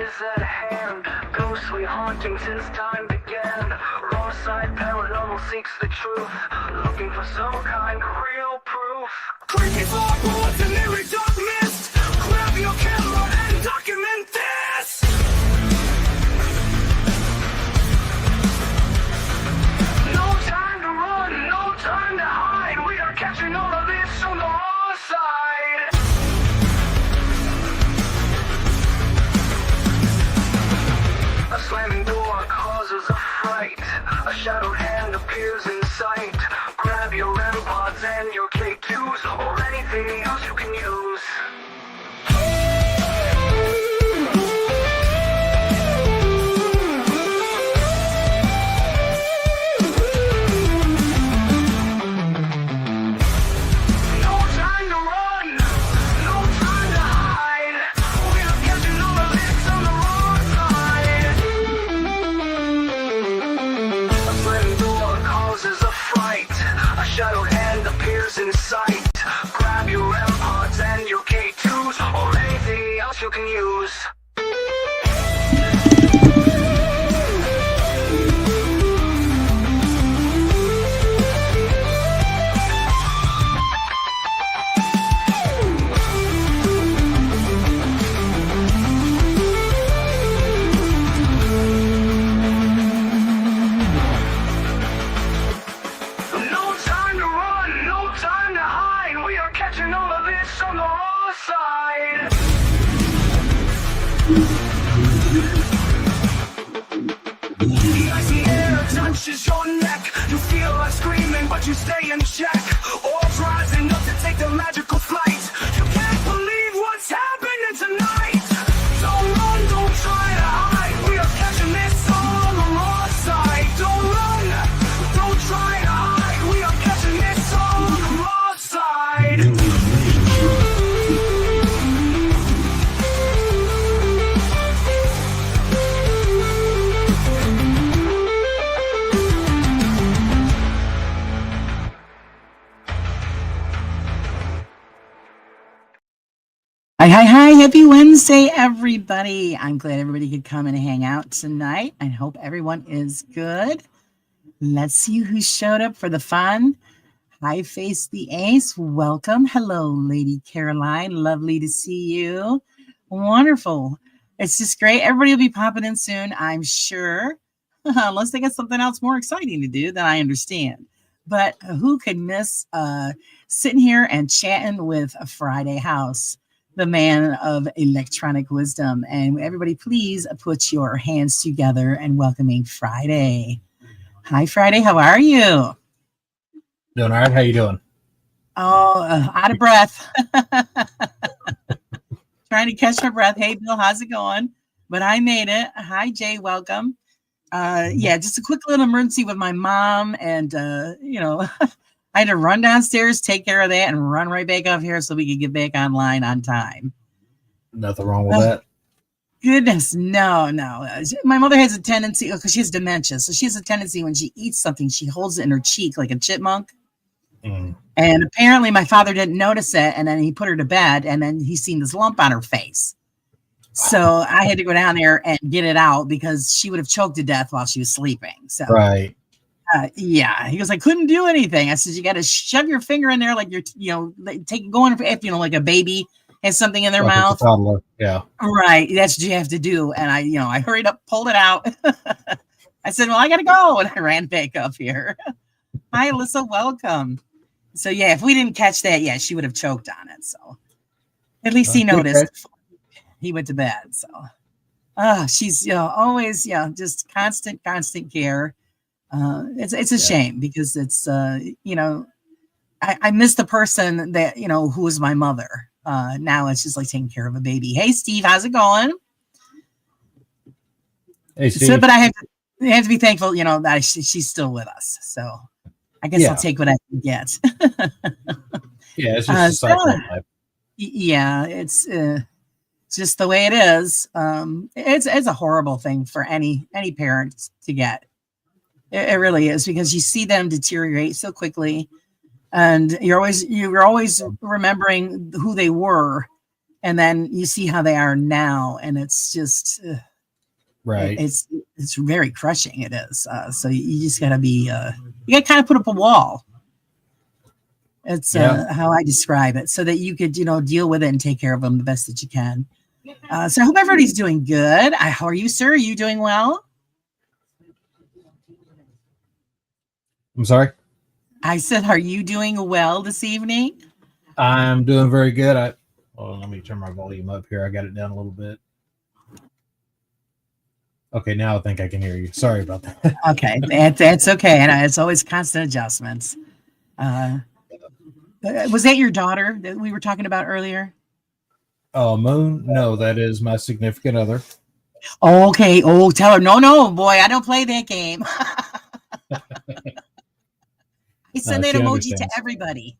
is at hand. Ghostly haunting since time began. Wrong side paranormal seeks the truth, looking for some kind of real proof. Creepy floorboards and eerie dark mist. Grab your camera and document this. No time to run, no time to hide. We are catching all of this on the raw side. A slamming door causes a fright. A shadowed hand appears in sight. Grab your REM pods and your K2s, or anything else you can use. No time to run, no time to hide. We are catching all of this on the wrong side. A slamming door causes a fright. A shadowed hand appears in sight. Grab your REM pods and your K2s, or anything else you can use. No time to run, no time to hide. We are catching all of this on the raw side. The icy air touches your neck. You feel like screaming, but you stay in check. Orbs rising up to take the magical flight. You can't believe what's happening tonight. Don't run, don't try to hide. We are catching this all on the raw side. Don't run, don't try to hide. We are catching this all on the raw side. Hi, happy Wednesday, everybody. I'm glad everybody could come and hang out tonight. I hope everyone is good. Let's see who showed up for the fun. Hi, Face the Ace. Welcome. Hello, Lady Caroline. Lovely to see you. Wonderful. It's just great. Everybody will be popping in soon, I'm sure. Unless they got something else more exciting to do, then I understand. But who could miss sitting here and chatting with a Friday House, the man of electronic wisdom? And everybody, please put your hands together and welcoming Friday. Hi, Friday. How are you? Doing all right. How you doing? Oh, out of breath. Trying to catch my breath. Hey, Bill, how's it going? But I made it. Hi, Jay. Welcome. Yeah, just a quick little emergency with my mom. And, I had to run downstairs, take care of that, and run right back up here so we could get back online on time. Nothing wrong with that. Goodness, no. My mother has a tendency, because she has dementia, so she has a tendency when she eats something, she holds it in her cheek like a chipmunk. And apparently my father didn't notice it, and then he put her to bed, and then he seen this lump on her face. So I had to go down there and get it out because she would have choked to death while she was sleeping. So Right. Yeah, he goes, I couldn't do anything. I said, you got to shove your finger in there like you're, going if like a baby has something in their Like mouth. a toddler. Yeah. Right. That's what you have to do. And I hurried up, pulled it out. I said, well, I got to go. And I ran back up here. Hi, Alyssa. Welcome. So, yeah, if we didn't catch that, yeah, she would have choked on it. So at least he noticed. Okay. He went to bed. So she's always, just constant care. It's a shame because it's, I miss the person that, who was my mother. Now it's just like taking care of a baby. Hey, Steve, how's it going? Hey, Steve. So, but I have to be thankful, that she's still with us. So I guess I'll take what I can get. Yeah, it's just a cycle of life. Yeah, it's just the way it is. It's a horrible thing for any parent to get. It really is, because you see them deteriorate so quickly, and you're always remembering who they were, and then you see how they are now, and it's just Right. it's very crushing. It is. So you just got to be you got to kind of put up a wall. It's Yeah. how I describe it, so that you could deal with it and take care of them the best that you can. So I hope everybody's doing good. How are you, sir? Are you doing well? I'm sorry. I said, are you doing well this evening? I'm doing very good. Let me turn my volume up here. I got it down a little bit. Okay, now I think I can hear you. Sorry about that. Okay, that's okay. And it's always constant adjustments. Was that your daughter that we were talking about earlier? Oh, Moon? No, that is my significant other. Okay. Oh, tell her, no, boy, I don't play that game. I send that She emoji to understands. everybody.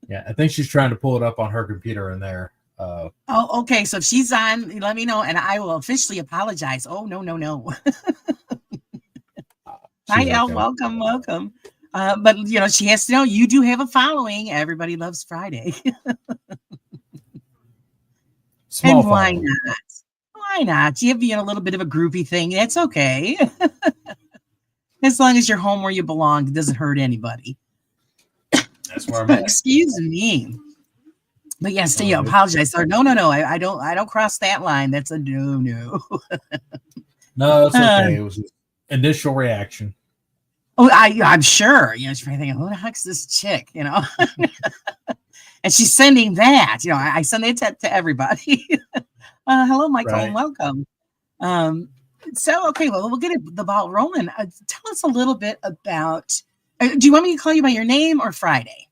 Yeah, I think she's trying to pull it up on her computer in there. Oh, okay. So if she's on, let me know, and I will officially apologize. Oh, no. Hi, She's El. okay. Welcome. But she has to know you do have a following. Everybody loves Friday. Small And why following. not? Why not? You have a little bit of a groupie thing. That's okay. As long as you're home where you belong, it doesn't hurt anybody. That's where I'm at. Excuse me. But yes, Oh, apologize. Sir. No. I don't cross that line. That's a no. no, it's okay. It was initial reaction. Oh, I'm sure. She's probably thinking, who the heck's this chick? And she's sending that. I send it to everybody. Hello, Michael, and Right. welcome. So, okay, well, we'll get the ball rolling. Tell us a little bit about. Do you want me to call you by your name or Friday?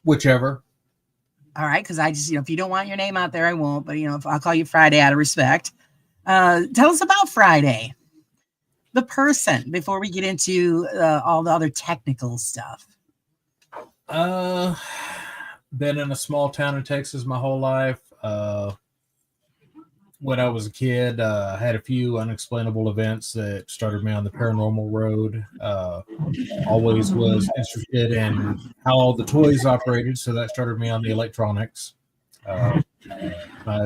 Whichever. All right, because I just, if you don't want your name out there, I won't. But if I'll call you Friday out of respect. Tell us about Friday, the person, before we get into all the other technical stuff. Been in a small town in Texas my whole life. When I was a kid, I had a few unexplainable events that started me on the paranormal road. Always was interested in how all the toys operated, so that started me on the electronics. My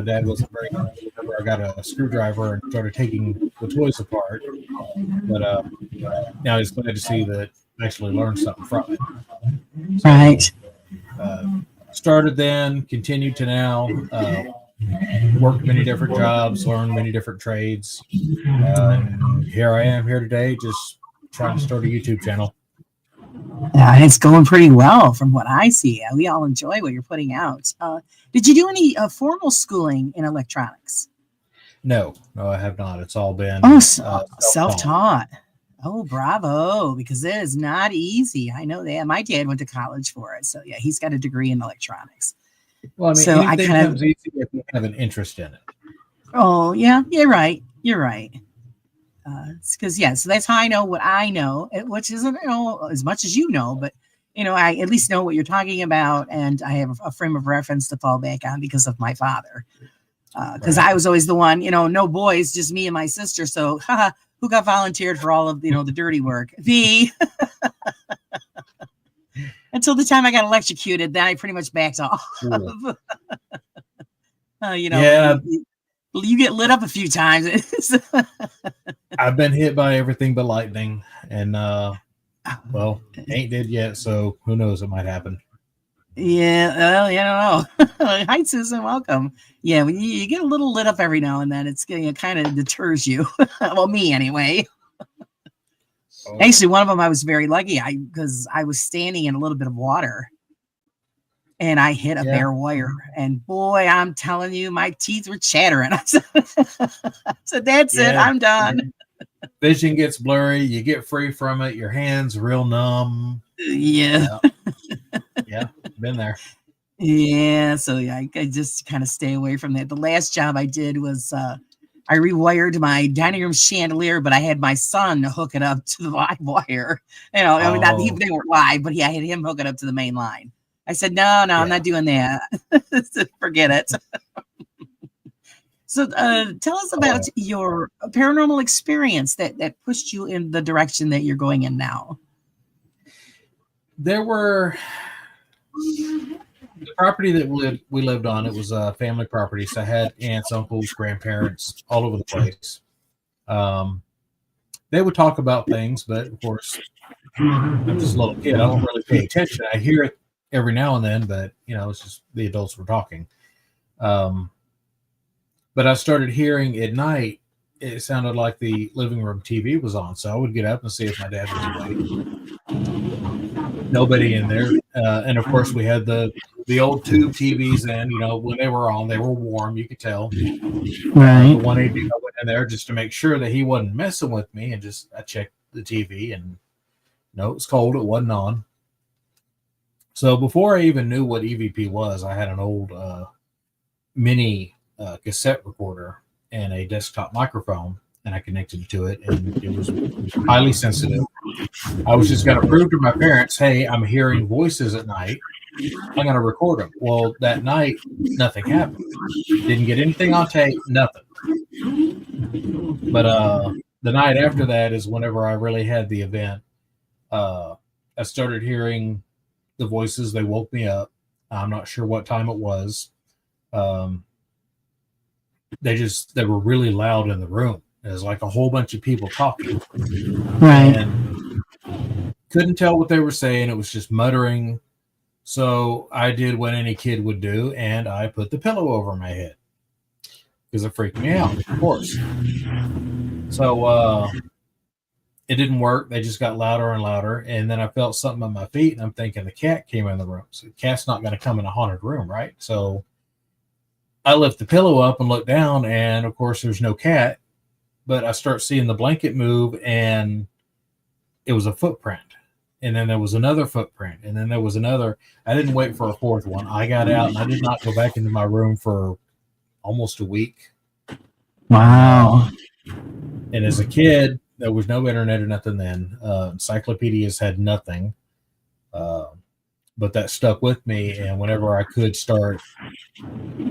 dad wasn't very happy whenever I got a screwdriver and started taking the toys apart. But now he's glad to see that I actually learned something from it. So, Right. Started then, continued to now. Worked many different jobs, learned many different trades. And here I am here today, just trying to start a YouTube channel. Yeah, it's going pretty well from what I see. We all enjoy what you're putting out. Did you do any formal schooling in electronics? No, I have not. It's all been self-taught. Self-taught. Oh, bravo, because it is not easy. I know that. My dad went to college for it. So, yeah, he's got a degree in electronics. Well, I mean, So anything comes easy if you have an interest in it. Oh, yeah, you're right. It's because, so that's how I know what I know, which isn't as much as but I at least know what you're talking about, and I have a frame of reference to fall back on because of my father. Because I was always the one, no boys, just me and my sister. So, who got volunteered for all of the dirty work? Me. Until the time I got electrocuted, then I pretty much backed off. Sure. Yeah. You get lit up a few times. I've been hit by everything but lightning, and well, ain't dead yet, so who knows? It might happen. Yeah, well, I don't know. Hi, Susan. Welcome. Yeah, when you get a little lit up every now and then, it's kind of deters you. Well, me anyway. Oh. Actually, one of them I was very lucky. Because I was standing in a little bit of water, and I hit a bare wire. And boy, I'm telling you, my teeth were chattering. I said, "That's it. I'm done." Vision gets blurry. You get free from it. Your hands real numb. Yeah. Yeah, been there. Yeah, so I just kind of stay away from that. The last job I did was I rewired my dining room chandelier, but I had my son hook it up to the live wire. I mean, they weren't live, but I had him hook it up to the main line. I said, no, I'm not doing that. Forget it. So tell us about your paranormal experience that pushed you in the direction that you're going in now. There were property that we lived on, it was a family property. So I had aunts, uncles, grandparents all over the place. They would talk about things, but of course, I'm just a little kid. I don't really pay attention. I hear it every now and then, but it's just the adults were talking. But I started hearing at night. It sounded like the living room TV was on, so I would get up and see if my dad was awake. Nobody in there, and of course we had the old tube TVs. And when they were on, they were warm. You could tell. Right. The one evening I went in there just to make sure that he wasn't messing with me, and I checked the TV, and no, it was cold. It wasn't on. So before I even knew what EVP was, I had an old mini cassette recorder and a desktop microphone, and I connected it to it, and it was highly sensitive. I was just going to prove to my parents, hey, I'm hearing voices at night. I'm going to record them. Well, that night, nothing happened. Didn't get anything on tape, nothing. But the night after that is whenever I really had the event. I started hearing the voices. They woke me up. I'm not sure what time it was. They were really loud in the room. It was like a whole bunch of people talking. Right. And couldn't tell what they were saying. It was just muttering. So I did what any kid would do, and I put the pillow over my head because it freaked me out, of course. So it didn't work. They just got louder and louder. And then I felt something on my feet, and I'm thinking the cat came in the room. So the cat's not going to come in a haunted room, right? So I lift the pillow up and look down, and of course there's no cat, but I start seeing the blanket move, and it was a footprint. And then there was another footprint, and then there was another. I didn't wait for a fourth one. I got out, and I did not go back into my room for almost a week. Wow. And as a kid, there was no internet or nothing then. Encyclopedias had nothing. But that stuck with me, and whenever I could start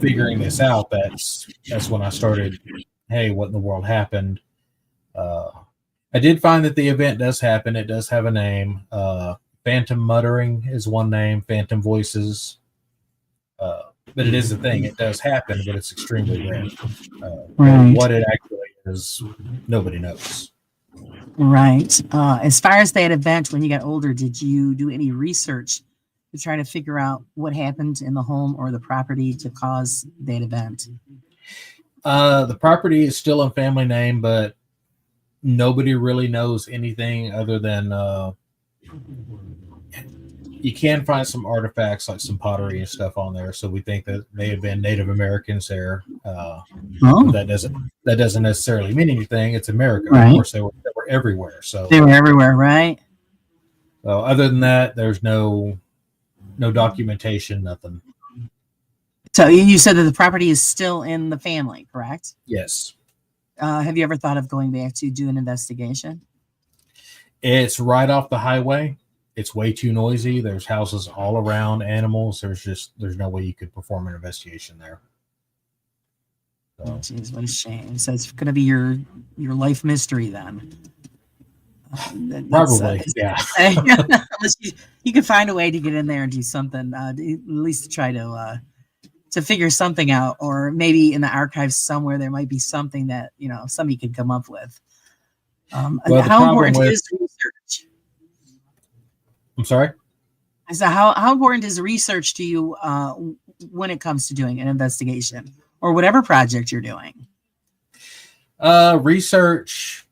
figuring this out, that's when I started, hey, what in the world happened? I did find that the event does happen. It does have a name. Phantom muttering is one name, phantom voices. But it is a thing. It does happen, but it's extremely rare. Right. What it actually is, nobody knows. Right. As far as that event, when you got older, did you do any research to try to figure out what happened in the home or the property to cause that event? The property is still in family name, but nobody really knows anything other than you can find some artifacts like some pottery and stuff on there. So we think that may have been Native Americans there. That doesn't necessarily mean anything. It's America. Right. Of course, they were everywhere. So they were everywhere, right? So other than that, there's no documentation, nothing. So you said that the property is still in the family, correct? Yes. Have you ever thought of going back to do an investigation? It's right off the highway. It's way too noisy. There's houses all around, animals. There's no way you could perform an investigation there. So. Oh, geez, what a shame. So it's going to be your life mystery then. Probably, yeah. Unless you can find a way to get in there and do something, at least to try to figure something out, or maybe in the archives somewhere there might be something that somebody could come up with. How important is research? I'm sorry? So how important is research to you when it comes to doing an investigation or whatever project you're doing? Research.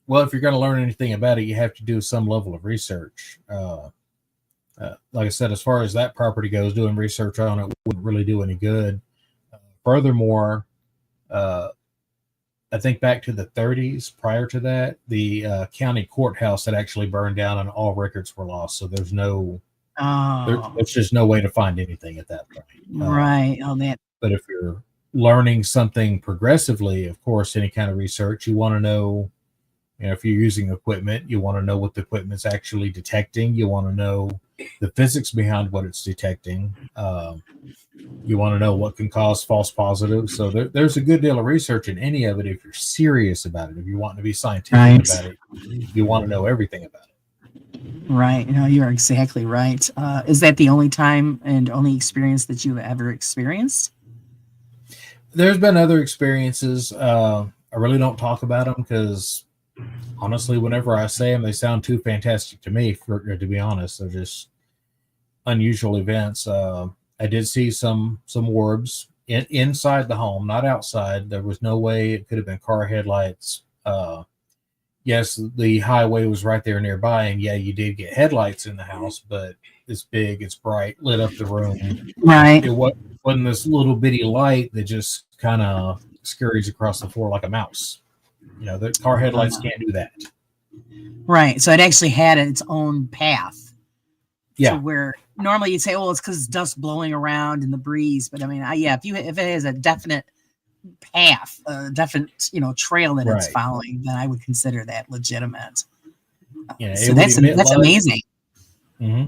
Well, if you're going to learn anything about it, you have to do some level of research. Like I said, as far as that property goes, doing research on it wouldn't really do any good. Furthermore, I think back to the 30s, prior to that, the county courthouse had actually burned down and all records were lost. So there's there's just no way to find anything at that point. Right. But if you're learning something progressively, of course, any kind of research, you want to know, if you're using equipment, you want to know what the equipment's actually detecting. You want to know the physics behind what it's detecting. You want to know what can cause false positives. So there's a good deal of research in any of it if you're serious about it. If you want to be scientific about it, you want to know everything about it. Right. No, you're exactly right. Is that the only time and only experience that you've ever experienced? There's been other experiences. I really don't talk about them because honestly, whenever I say them, they sound too fantastic to me. To be honest, they're just unusual events. I did see some orbs inside the home, not outside. There was no way it could have been car headlights. Yes, the highway was right there nearby, and yeah, you did get headlights in the house, but it's big, it's bright, lit up the room. Right. It wasn't this little bitty light that just kind of scurries across the floor like a mouse. The car headlights can't do that. Right. So it actually had its own path to Yeah, where normally you'd say, "Oh, it's because it's dust blowing around in the breeze." But I mean, yeah, if it has a definite path, a definite trail that it's right. following, then I would consider that legitimate. Yeah, So it would emit that's light. amazing. Hmm.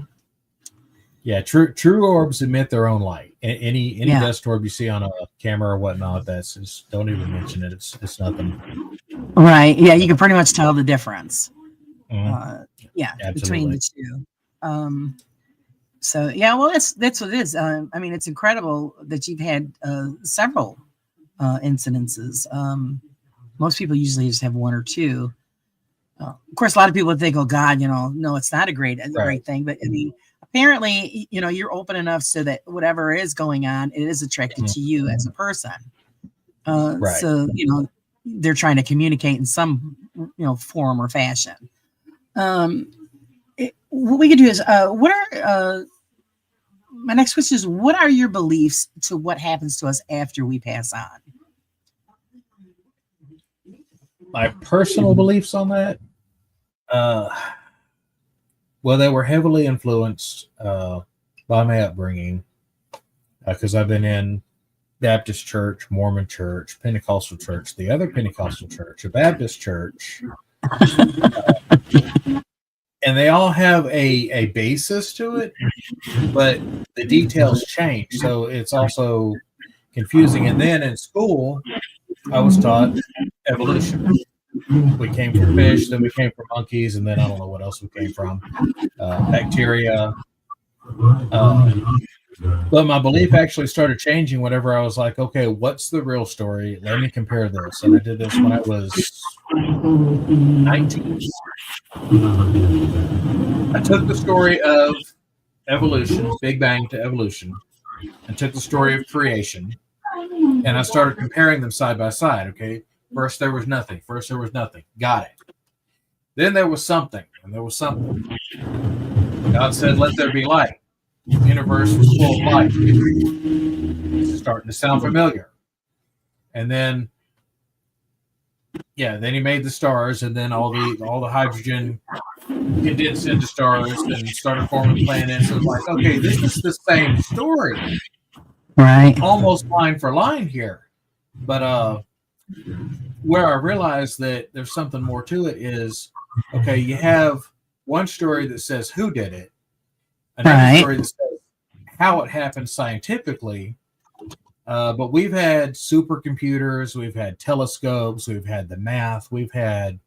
Yeah, true orbs emit their own light. Any Yeah. dust orb you see on a camera or whatnot, that's just don't even mention it. It's nothing. Right. Yeah, you can pretty much tell the difference. Mhm. Yeah, between Absolutely. the two. So yeah, well, that's what it is. I mean, it's incredible that you've had several incidences. Most people usually just have one or two. Of course, a lot of people would think, "Oh God, no, it's not a Right. great thing." But I mean, apparently, you're open enough so that whatever is going on, it is attracted Mhm. to you as a person. Right. So they're trying to communicate in some form or fashion. Um, what we could do is, what are my next question is, what are your beliefs to what happens to us after we pass on? My personal beliefs on that, uh, well, they were heavily influenced by my upbringing because I've been in Baptist church, Mormon church, Pentecostal church, the other Pentecostal church, a Baptist church, and they all have a basis to it, but the details change. So it's also confusing. And then in school, I was taught evolution. We came from fish, then we came from monkeys, and then I don't know what else we came from, bacteria. Uh, but my belief actually started changing whenever I was like, okay, what's the real story? Let me compare this. And I did this when I was 19. I took the story of evolution, Big Bang to evolution, and took the story of creation, and I started comparing them side by side. Okay, first there was nothing. First there was nothing. Got it. Then there was something, and there was something. God said, "Let there be light." The universe was full of light. This is starting to sound familiar. And then, yeah, then he made the stars, and then all the hydrogen condensed into stars and started forming planets. It was like, okay, this is the same story, Right. almost line for line here. But where I realized that there's something more to it is, okay, you have one story that says who did it, another Right. story that says how it happened scientifically. But we've had supercomputers, we've had telescopes, we've had the math, we've had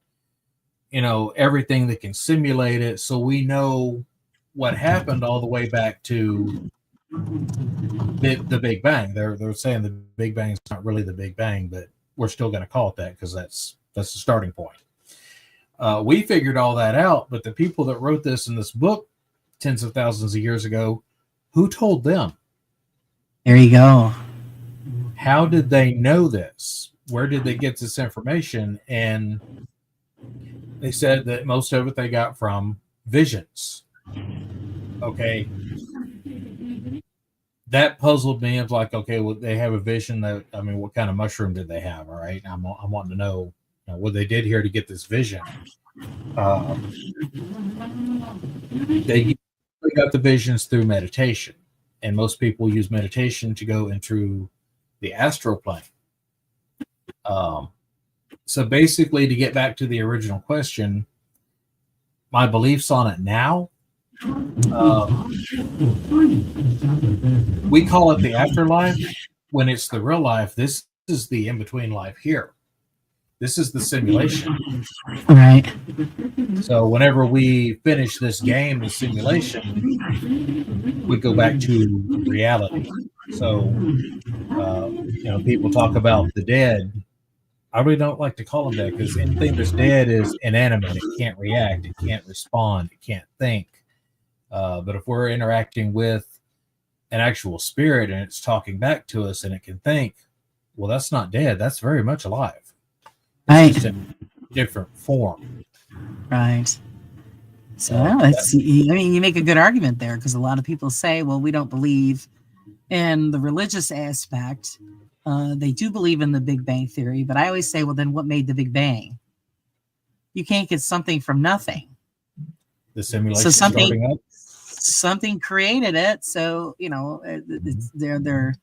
everything that can simulate it, so we know what happened all the way back to the Big Bang. They're saying the Big Bang is not really the Big Bang, but we're still going to call it that because that's the starting point. We figured all that out, but the people that wrote this in this book tens of thousands of years ago, who told them? There you go. How did they know this? Where did they get this information? And they said that most of it they got from visions. Okay. That puzzled me. It's like, okay, well, they have a vision that, I mean, what kind of mushroom did they have? All right. I'm wanting to know, what they did here to get this vision. They got the visions through meditation. And most people use meditation to go into the astral plane. So basically, to get back to the original question, my beliefs on it now, we call it the afterlife when it's the real life. This is the in-between life here. This is the simulation. Right. So whenever we finish this game, the simulation, we go back to reality. So, people talk about the dead. I really don't like to call them dead because anything that's dead is inanimate. It can't react. It can't respond. It can't think. But if we're interacting with an actual spirit and it's talking back to us and it can think, well, that's not dead. That's very much alive. It's just in different form. Right. So you make a good argument there, because a lot of people say, well, we don't believe in the religious aspect. They do believe in the Big Bang Theory, but I always say, well, then what made the Big Bang? You can't get something from nothing. The simulation starting up. Something created it. So, it's they're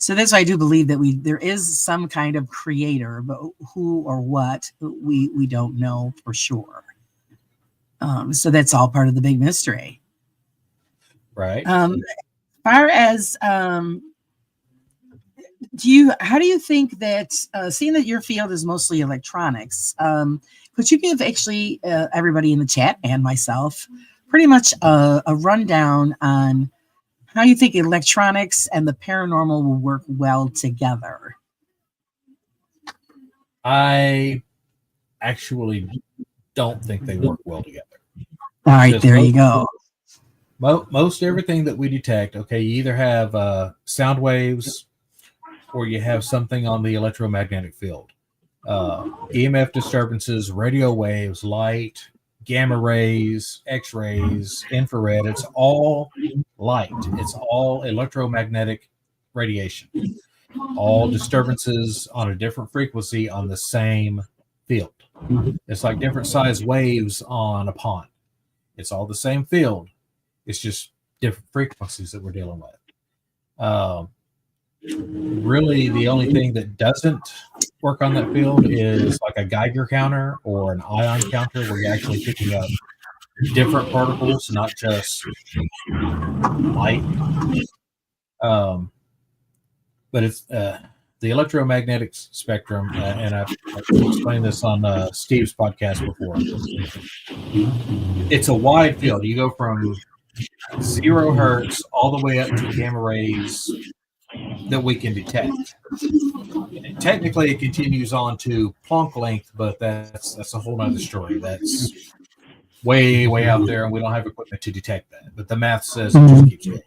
so that's why I do believe that there is some kind of creator, but who or what we don't know for sure. So that's all part of the big mystery. Right. As far as how do you think that seeing that your field is mostly electronics, could you give actually everybody in the chat and myself pretty much a rundown on how you think electronics and the paranormal will work well together? I actually don't think they work well together. All right, there you go. Most everything that we detect, okay, you either have sound waves or you have something on the electromagnetic field. EMF disturbances, radio waves, light, gamma rays, X-rays, infrared, it's all light. It's all electromagnetic radiation. All disturbances on a different frequency on the same field. It's like different size waves on a pond. It's all the same field. It's just different frequencies that we're dealing with. Really, the only thing that doesn't work on that field is like a Geiger counter or an ion counter, where you're actually picking up different particles, not just light. But it's the electromagnetic spectrum, and I've explained this on Steve's podcast before. It's a wide field. You go from 0 hertz all the way up to gamma rays that we can detect. And technically, it continues on to Planck length, but that's a whole other story. That's way out there, and we don't have equipment to detect that. But the math says it just keeps going.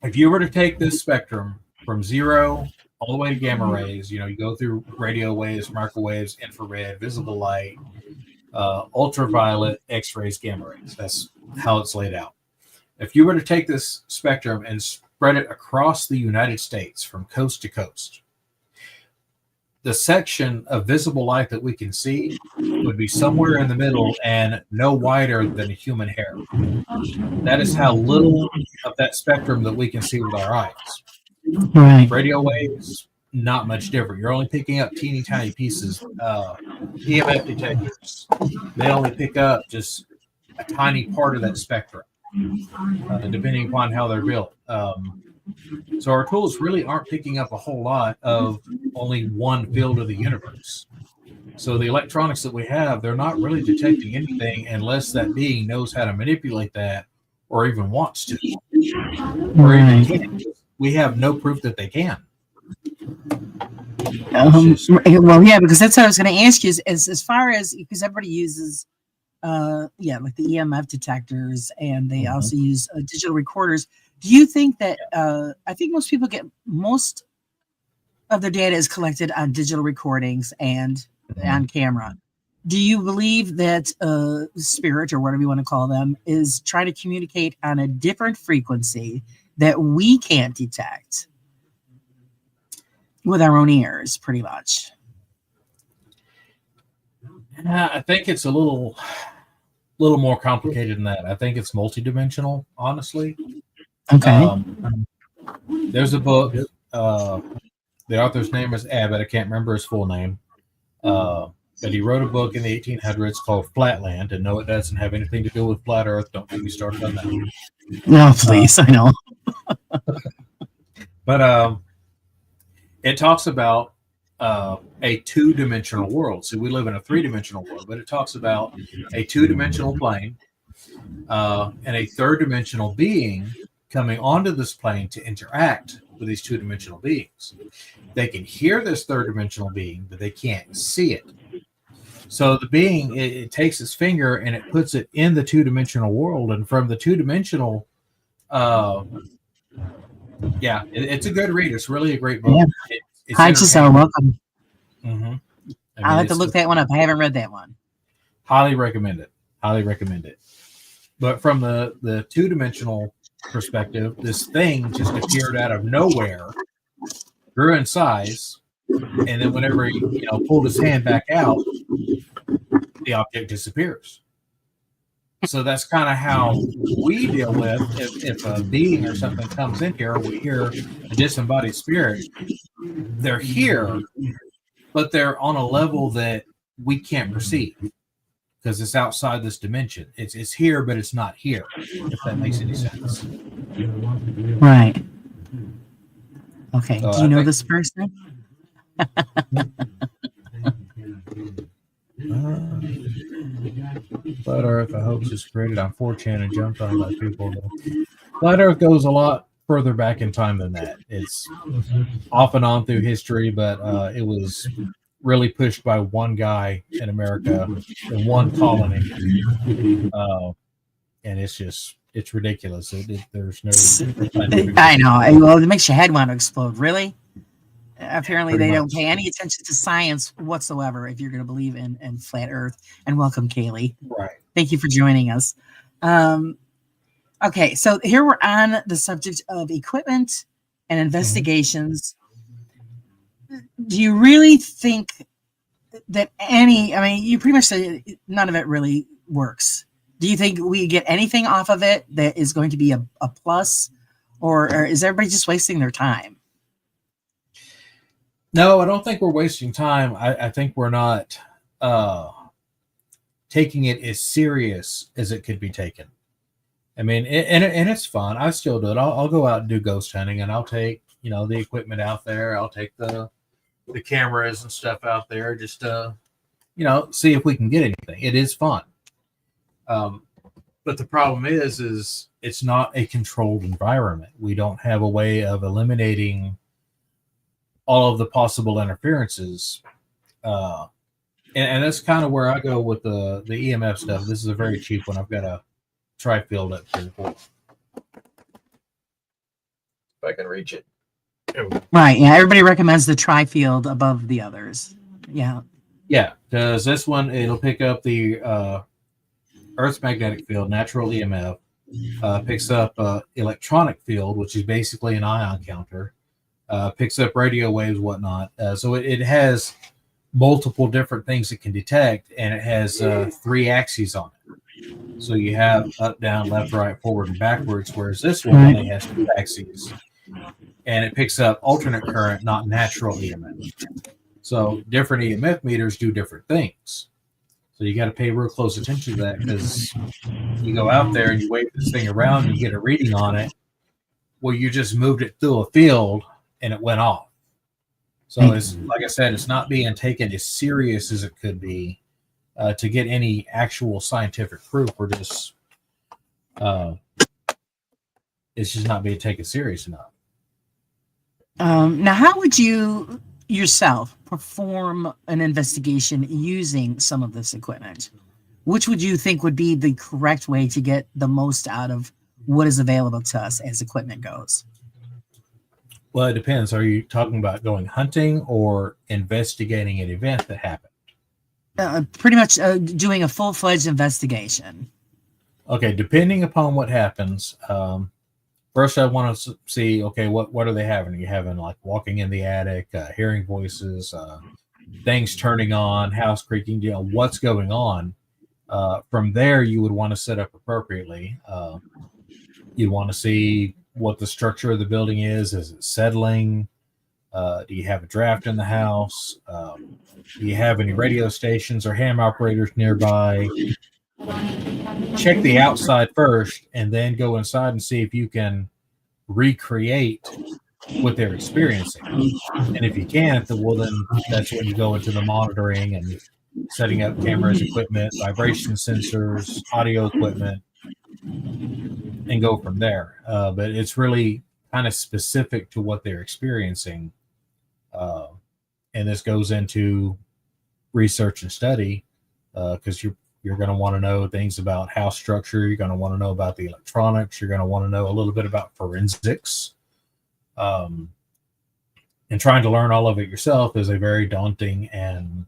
If you were to take this spectrum from 0 all the way to gamma rays, you go through radio waves, microwaves, infrared, visible light, ultraviolet, X-rays, gamma rays. That's how it's laid out. If you were to take this spectrum and spread it across the United States from coast to coast, the section of visible light that we can see would be somewhere in the middle and no wider than a human hair. That is how little of that spectrum that we can see with our eyes. Right. Radio waves, not much different. You're only picking up teeny tiny pieces. EMF detectors, they only pick up just a tiny part of that spectrum, depending upon how they're built. So our tools really aren't picking up a whole lot of only one field of the universe. So the electronics that we have, they're not really detecting anything unless that being knows how to manipulate that or even wants to. Or even can. We have no proof that they can. Well, yeah, because that's what I was going to ask you, as far as, because everybody uses like the EMF detectors, and they also use digital recorders. Do you think that I think most people get most of their data is collected on digital recordings and on camera. Do you believe that spirit, or whatever you want to call them, is trying to communicate on a different frequency that we can't detect with our own ears, pretty much? I think it's a little more complicated than that. I think it's multidimensional, honestly. Okay. There's a book. The author's name is Abbott. I can't remember his full name. But he wrote a book in the 1800s called Flatland. And no, it doesn't have anything to do with flat Earth. Don't get me started on that. No, please. I know. But it talks about a two-dimensional world. So we live in a three-dimensional world, but it talks about a two-dimensional plane and a third-dimensional being coming onto this plane to interact with these two-dimensional beings. They can hear this third-dimensional being, but they can't see it. So the being, it takes its finger and it puts it in the two-dimensional world, and from the two-dimensional, it's a good read. It's really a great book. Yeah. It's Hi, Giselle. Welcome. Mm-hmm. I'll have to look that one up. I haven't read that one. Highly recommend it. Highly recommend it. But from the two-dimensional perspective, this thing just appeared out of nowhere, grew in size, and then whenever he pulled his hand back out, the object disappears. So that's kind of how we deal with if a being or something comes in here, we hear a disembodied spirit. They're here, but they're on a level that we can't perceive because it's outside this dimension. It's here, but it's not here, if that makes any sense. Right. Okay. So do you know this person? Flat Earth, I hope, is created on 4chan and jumped on by people. Flat Earth goes a lot further back in time than that. It's off and on through history, but it was really pushed by one guy in America in one colony, and it's ridiculous. There's no. I know. Well, it makes your head want to explode. Really? Apparently, they don't pay any attention to science whatsoever if you're going to believe in flat Earth. And welcome, Kaylee. Right. Thank you for joining us. Okay, so here we're on the subject of equipment and investigations. Do you really think that you pretty much said none of it really works. Do you think we get anything off of it that is going to be a plus, or is everybody just wasting their time? No, I don't think we're wasting time. I think we're not taking it as serious as it could be taken. I mean, and it's fun. I still do it. I'll go out and do ghost hunting, and I'll take the equipment out there. I'll take the cameras and stuff out there just to see if we can get anything. It is fun. But the problem is it's not a controlled environment. We don't have a way of eliminating all of the possible interferences. And that's kind of where I go with the EMF stuff. This is a very cheap one. I've got a tri-field up here. If I can reach it. Right. Yeah. Everybody recommends the tri-field above the others. Yeah. Yeah. Because this one, it'll pick up the Earth's magnetic field, natural EMF, picks up electronic field, which is basically an ion counter, picks up radio waves, whatnot. So it has multiple different things it can detect, and it has 3 axes on it. So you have up, down, left, right, forward, and backwards, whereas this one only has 2 axes. And it picks up alternate current, not natural EMF. So different EMF meters do different things. So you got to pay real close attention to that, because you go out there and you wave this thing around and you get a reading on it. Well, you just moved it through a field and it went off. So it's, like I said, it's not being taken as serious as it could be to get any actual scientific proof. We're just, it's just not being taken serious enough. Now, how would you yourself perform an investigation using some of this equipment? Which would you think would be the correct way to get the most out of what is available to us as equipment goes? Well, it depends. Are you talking about going hunting or investigating an event that happened? Pretty much doing a full-fledged investigation. Okay, depending upon what happens, first I want to see, okay, what are they having? Are you having like walking in the attic, hearing voices, things turning on, house creaking, what's going on? From there, you would want to set up appropriately. You'd want to see what the structure of the building is. Is it settling? Do you have a draft in the house? Do you have any radio stations or ham operators nearby? Check the outside first, and then go inside and see if you can recreate what they're experiencing. And if you can't, then that's when you go into the monitoring and setting up cameras, equipment, vibration sensors, audio equipment, and go from there. But it's really kind of specific to what they're experiencing. And this goes into research and study because you're going to want to know things about house structure. You're going to want to know about the electronics. You're going to want to know a little bit about forensics. And trying to learn all of it yourself is a very daunting and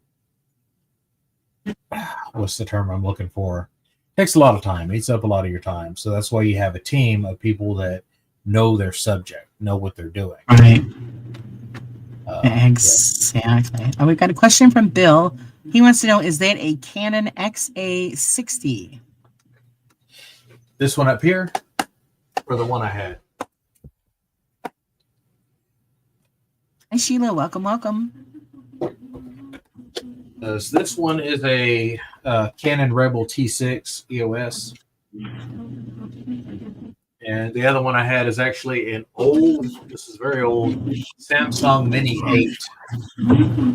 what's the term I'm looking for? Takes a lot of time, eats up a lot of your time. So that's why you have a team of people that know their subject, know what they're doing. Right. Exactly. Yeah. We've got a question from Bill. He wants to know, is that a Canon XA60? This one up here or the one I had? Hi, Sheila. Welcome. This one is a Canon Rebel T6 EOS. And the other one I had is actually an this is very old, Samsung Mini 8.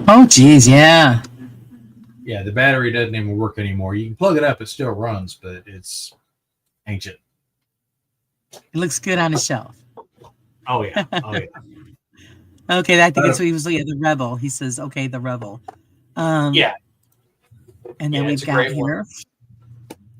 Oh, geez, yeah. Yeah, the battery doesn't even work anymore. You can plug it up, it still runs, but it's ancient. It looks good on a shelf. Oh, yeah. Okay, I think that's what he was looking at, the Rebel. He says, okay, the Rebel. Yeah. And then we've got here,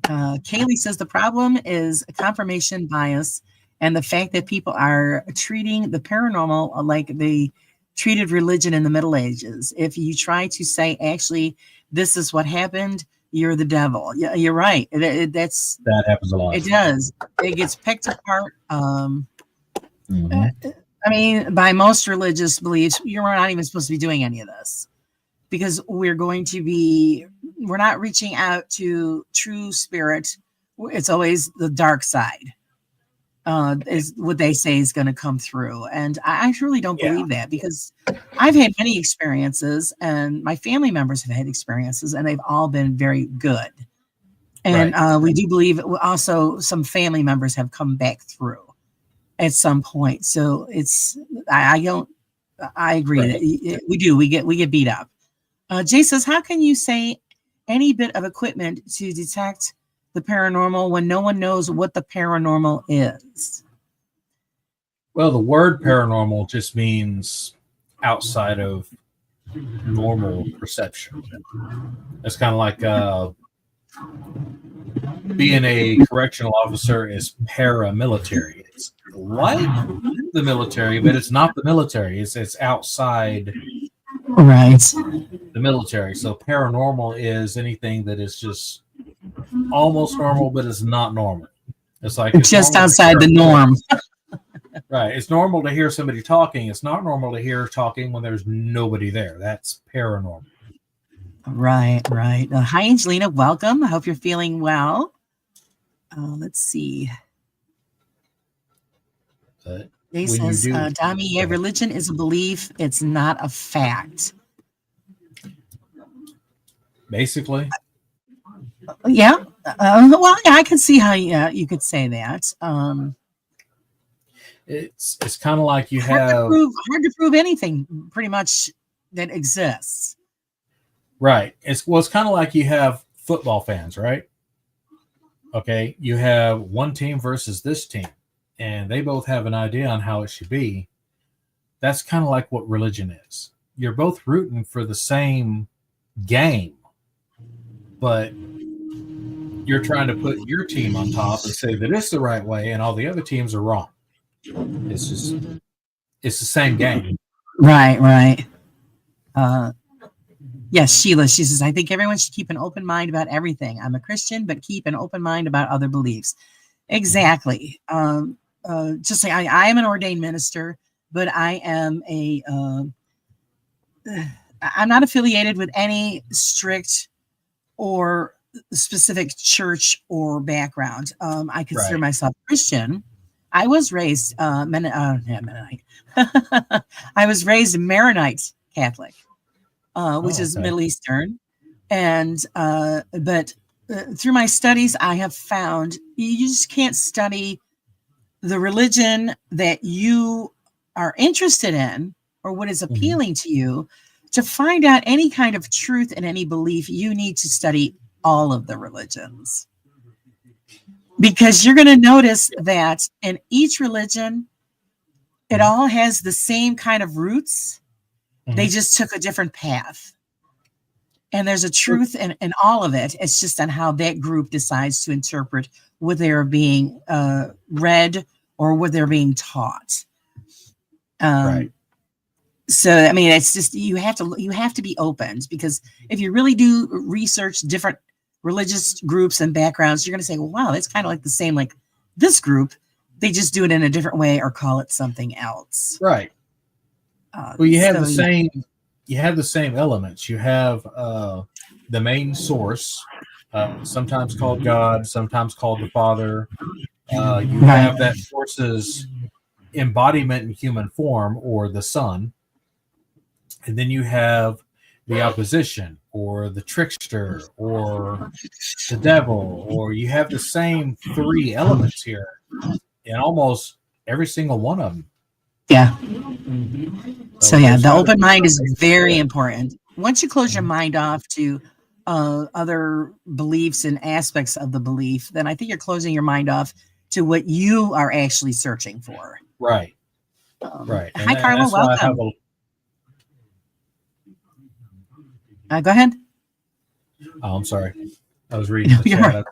Kaylee says the problem is confirmation bias and the fact that people are treating the paranormal like they treated religion in the Middle Ages. If you try to say, actually, this is what happened, you're the devil. Yeah, you're right. That happens a lot. It does. It gets picked apart. I mean, by most religious beliefs, you're not even supposed to be doing any of this because we're not reaching out to true spirit. It's always the dark side is what they say is going to come through. And I truly don't believe that because I've had many experiences and my family members have had experiences and they've all been very good. And we do believe also some family members have come back through at some point. So I agree that we get beat up. Jay says, how can you say any bit of equipment to detect the paranormal when no one knows what the paranormal is? Well, the word paranormal just means outside of normal perception. It's kind of like being a correctional officer is paramilitary. It's like the military, but it's not the military. It's outside the military. So paranormal is anything that is just almost normal, but it's not normal. It's like it's just outside the norm. Right. It's normal to hear somebody talking. It's not normal to hear talking when there's nobody there. That's paranormal. Right. Hi, Angelina. Welcome. I hope you're feeling well. Let's see. He says, Dami, religion is a belief. It's not a fact. Basically. Yeah. Well, I can see how you could say that. It's kind of like hard to prove anything pretty much that exists. Right. It's kind of like you have football fans, right? Okay. You have one team versus this team, and they both have an idea on how it should be. That's kind of like what religion is. You're both rooting for the same game, but you're trying to put your team on top and say that it's the right way and all the other teams are wrong. It's the same game. Right. Yes, Sheila, she says, I think everyone should keep an open mind about everything. I'm a Christian, but keep an open mind about other beliefs. Exactly. Just like I am an ordained minister, but I am I'm not affiliated with any strict or specific church or background. I consider myself Christian. I was raised Mennonite. I was raised Maronite Catholic, which is Middle Eastern. And but through my studies, I have found you just can't study the religion that you are interested in or what is appealing to you, to find out any kind of truth in any belief, you need to study all of the religions. Because you're going to notice that in each religion, it all has the same kind of roots. They just took a different path. And there's a truth in all of it. It's just on how that group decides to interpret what they're being read or what they're being taught. Right. So, I mean, it's just, you have to be open, because if you really do research different religious groups and backgrounds, you're going to say, well, wow, that's kind of like the same, like this group, they just do it in a different way or call it something else. Right. Well, you have you have the same elements. You have the main source, sometimes called God, sometimes called the Father. You have that source's embodiment in human form, or the Son. And then you have the opposition, or the trickster, or the devil, or you have the same three elements here in almost every single one of them. Yeah. So yeah, the open mind is very important. Once you close your mind off to other beliefs and aspects of the belief, then I think you're closing your mind off to what you are actually searching for. Right. Right. And hi, Carla. Welcome. Go ahead. Oh, I'm sorry. I was reading the chat.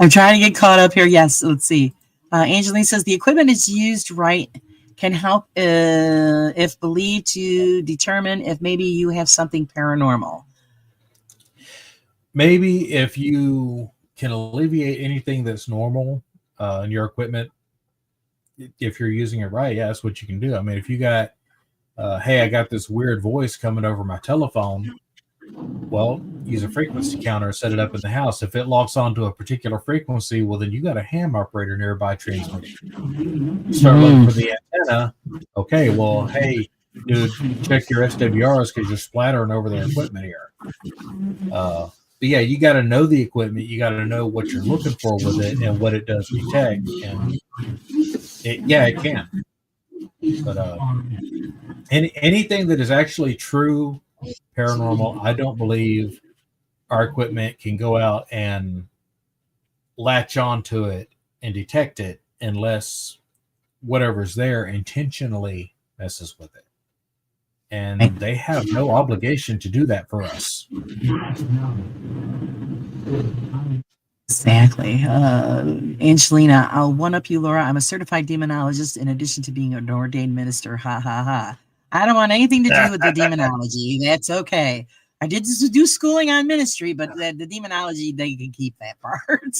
I'm trying to get caught up here. Yes. Let's see. Angeline says the equipment is used right can help if believed to determine if maybe you have something paranormal. Maybe if you can alleviate anything that's normal in your equipment, if you're using it right, yeah, that's what you can do. I mean, if you got, hey, I got this weird voice coming over my telephone, well, use a frequency counter, set it up in the house. If it locks onto a particular frequency, well, then you got a ham operator nearby transmitting. You start looking for the antenna. Okay, well, hey, dude, check your SWRs because you're splattering over their equipment here. But yeah, you got to know the equipment. You got to know what you're looking for with it and what it does detect. And it can. But anything that is actually true paranormal, I don't believe our equipment can go out and latch onto it and detect it unless whatever's there intentionally messes with it. And they have no obligation to do that for us. Exactly. Angelina, I'll one up you, Laura. I'm a certified demonologist in addition to being an ordained minister. Ha ha ha. I don't want anything to do with the demonology. That's okay. I did do schooling on ministry, but the demonology, they can keep that part.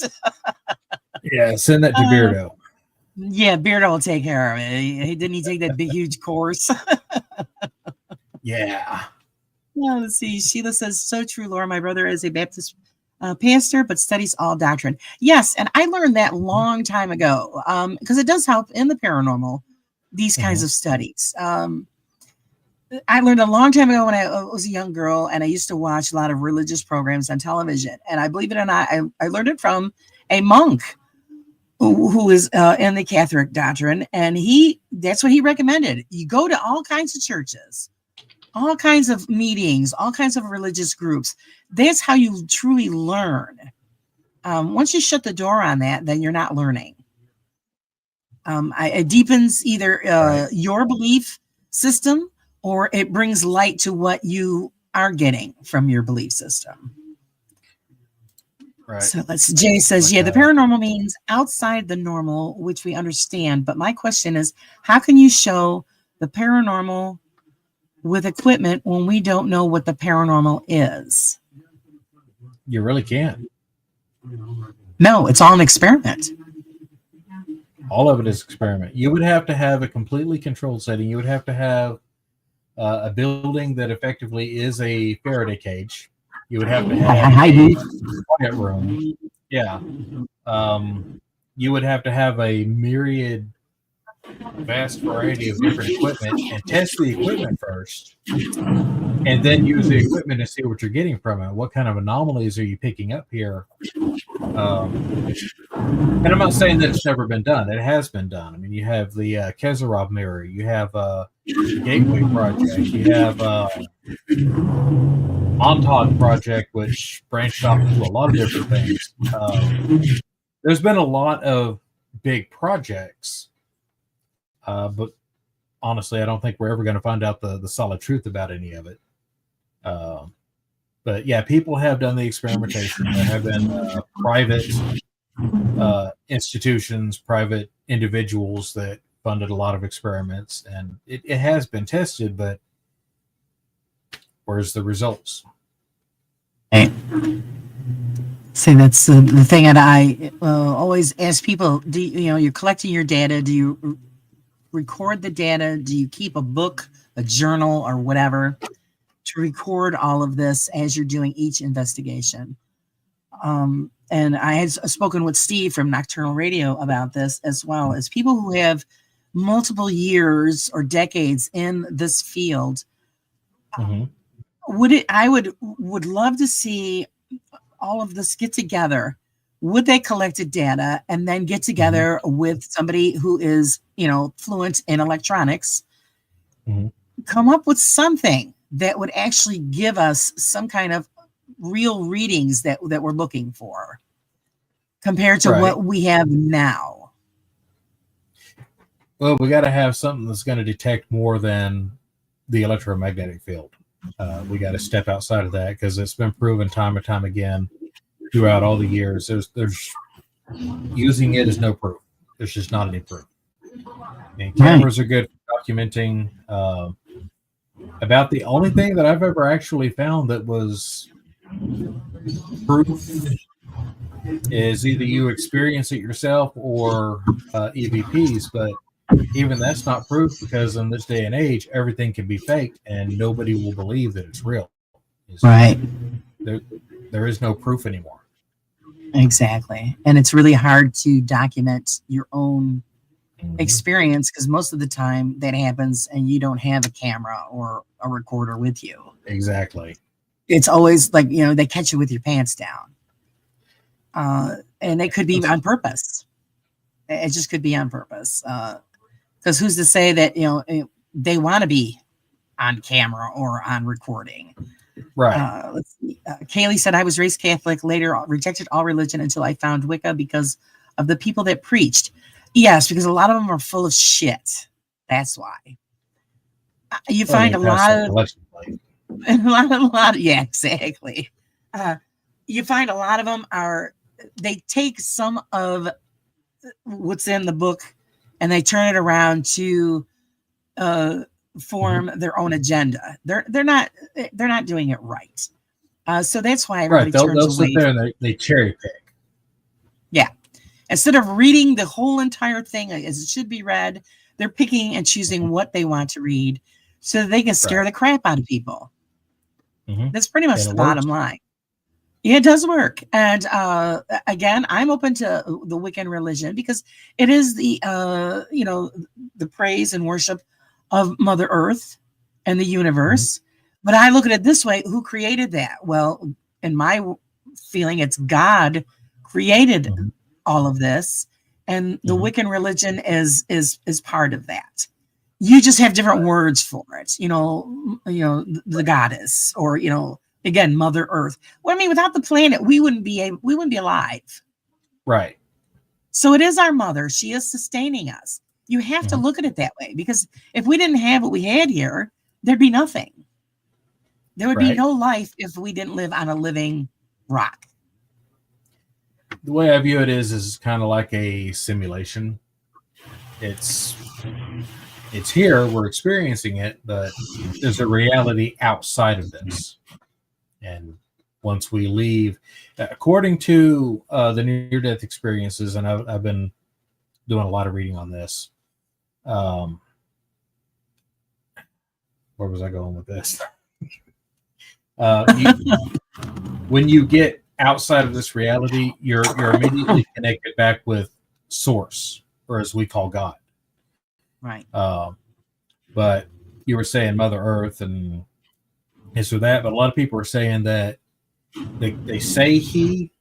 Yeah, send that to Beardo. Yeah, Beardo will take care of it. Didn't he take that big, huge course? Yeah. Well, let's see. Sheila says, so true, Laura. My brother is a Baptist pastor, but studies all doctrine. Yes, and I learned that long time ago because it does help in the paranormal, these kinds of studies. I learned a long time ago when I was a young girl, and I used to watch a lot of religious programs on television. And I believe it or not, I learned it from a monk who is in the Catholic doctrine. And that's what he recommended. You go to all kinds of churches, all kinds of meetings, all kinds of religious groups. That's how you truly learn. Once you shut the door on that, then you're not learning. It deepens either your belief system, or it brings light to what you are getting from your belief system. Right. So Jay says, the paranormal means outside the normal, which we understand. But my question is, how can you show the paranormal with equipment when we don't know what the paranormal is? You really can't. No, it's all an experiment. All of it is experiment. You would have to have a completely controlled setting. You would have to have a building that effectively is a Faraday cage. You would have to have a quiet room. Yeah. You would have to have a myriad vast variety of different equipment and test the equipment first, and then use the equipment and see what you're getting from it. What kind of anomalies are you picking up here? And I'm not saying that it's never been done. It has been done. I mean, you have the Kezarov mirror, you have the Gateway Project, you have Montauk Project, which branched off into a lot of different things. There's been a lot of big projects, but honestly, I don't think we're ever going to find out the solid truth about any of it. But yeah, people have done the experimentation. There have been private institutions, private individuals that funded a lot of experiments, and it has been tested, but where's the results? Right. See, that's the thing that I always ask people. Do you're collecting your data? Do you record the data? Do you keep a book, a journal, or whatever to record all of this as you're doing each investigation? And I had spoken with Steve from Nocturnal Radio about this, as well as people who have multiple years or decades in this field. Mm-hmm. I would love to see all of this get together. Would they collected data and then get together with somebody who is, fluent in electronics, come up with something that would actually give us some kind of real readings that we're looking for compared to what we have now? Well, we got to have something that's going to detect more than the electromagnetic field. We got to step outside of that, because it's been proven time and time again throughout all the years. There's using it is no proof. There's just not any proof. And cameras are good for documenting. About the only thing that I've ever actually found that was proof is either you experience it yourself or EVPs, but even that's not proof, because in this day and age, everything can be faked and nobody will believe that it's real. Right. There is no proof anymore. Exactly. And it's really hard to document your own experience, because most of the time that happens and you don't have a camera or a recorder with you. Exactly. It's always like, they catch you with your pants down. And it could be on purpose. It just could be on purpose. Because who's to say that, they want to be on camera or on recording. Right. Let's see. Kaylee said, I was raised Catholic, later rejected all religion until I found Wicca because of the people that preached. Yes, because a lot of them are full of shit. That's why. You find a lot of, yeah, exactly. You find a lot of them they take some of what's in the book and they turn it around to form their own agenda. They're not doing it right. So that's why everybody turns they'll away. Sit there and they cherry pick. Yeah. Instead of reading the whole entire thing as it should be read, they're picking and choosing what they want to read so that they can scare the crap out of people. That's pretty much the bottom line. Yeah, it does work. And again, I'm open to the Wiccan religion because it is the praise and worship of Mother Earth and the universe. But I look at it this way: who created that? Well, in my feeling, it's God created all of this, and the Wiccan religion is part of that. You just have different words for it. The goddess, or again, Mother Earth. Well, I mean, without the planet, we wouldn't be alive. Right. So it is our mother. She is sustaining us. You have to look at it that way, because if we didn't have what we had here, there'd be nothing. There would be no life if we didn't live on a living rock. The way I view it is kind of like a simulation. It's here, we're experiencing it, but there's a reality outside of this. And once we leave, according to the near-death experiences, and I've been doing a lot of reading on this. Where was I going with this? When you get outside of this reality, you're immediately connected back with Source, or as we call God. Right. But you were saying Mother Earth and this or that, but a lot of people are saying that they say he,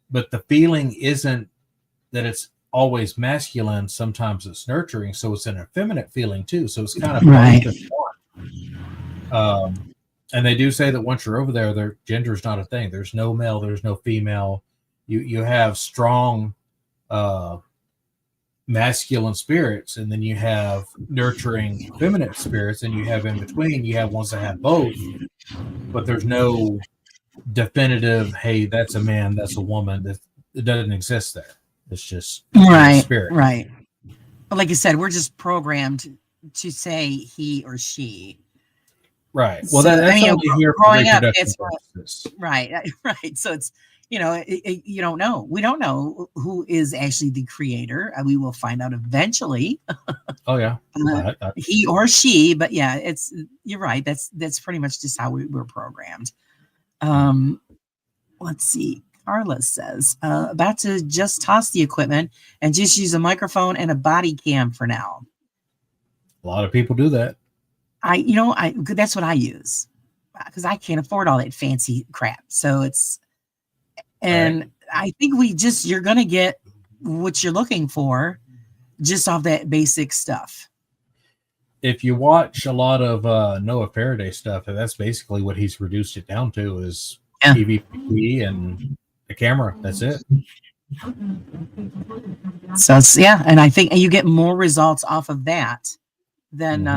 but the feeling isn't that it's always masculine. Sometimes it's nurturing, so it's an effeminate feeling too. So it's kind of Right. both in one. And they do say that once you're over there, their gender is not a thing. There's no male, there's no female. You have strong masculine spirits, and then you have nurturing feminine spirits, and you have in between, you have ones that have both, but there's no definitive, hey, that's a man, that's a woman. It doesn't exist there. It's just Right. spirit. Right. But like you said, we're just programmed to say he or she. Right. Well, So, that's only here for growing up, reproduction it's purposes. right. Right. So it's, you don't know. We don't know who is actually the creator. We will find out eventually. Oh yeah, He or she, but yeah, you're right. That's pretty much just how we're programmed. Let's see. Carla says, about to just toss the equipment and just use a microphone and a body cam for now. a lot of people do that. That's what I use because I can't afford all that fancy crap. So right. I think you're going to get what you're looking for just off that basic stuff. If you watch a lot of Noah Faraday stuff, that's basically what he's reduced it down to is EVP and the camera. That's it. So and I think you get more results off of that than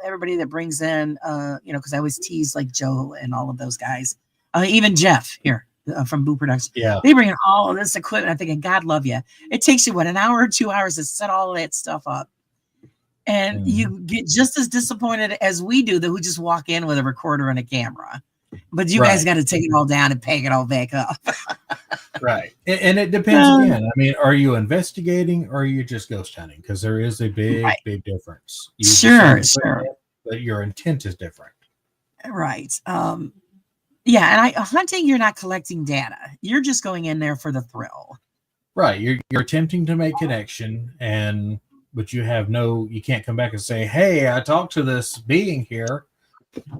everybody that brings in because I always tease like Joe and all of those guys, even Jeff here from Boo Productions. Yeah, they bring in all of this equipment. I'm thinking, God love you. It takes you an hour or 2 hours to set all of that stuff up. And you get just as disappointed as we do who just walk in with a recorder and a camera. But you guys got to take it all down and pack it all back up. Right. And it depends again. I mean, are you investigating or are you just ghost hunting? Because there is a big difference. Sure. But your intent is different. Right. And hunting, you're not collecting data. You're just going in there for the thrill. Right. You're attempting to make connection but you can't come back and say, hey, I talked to this being here.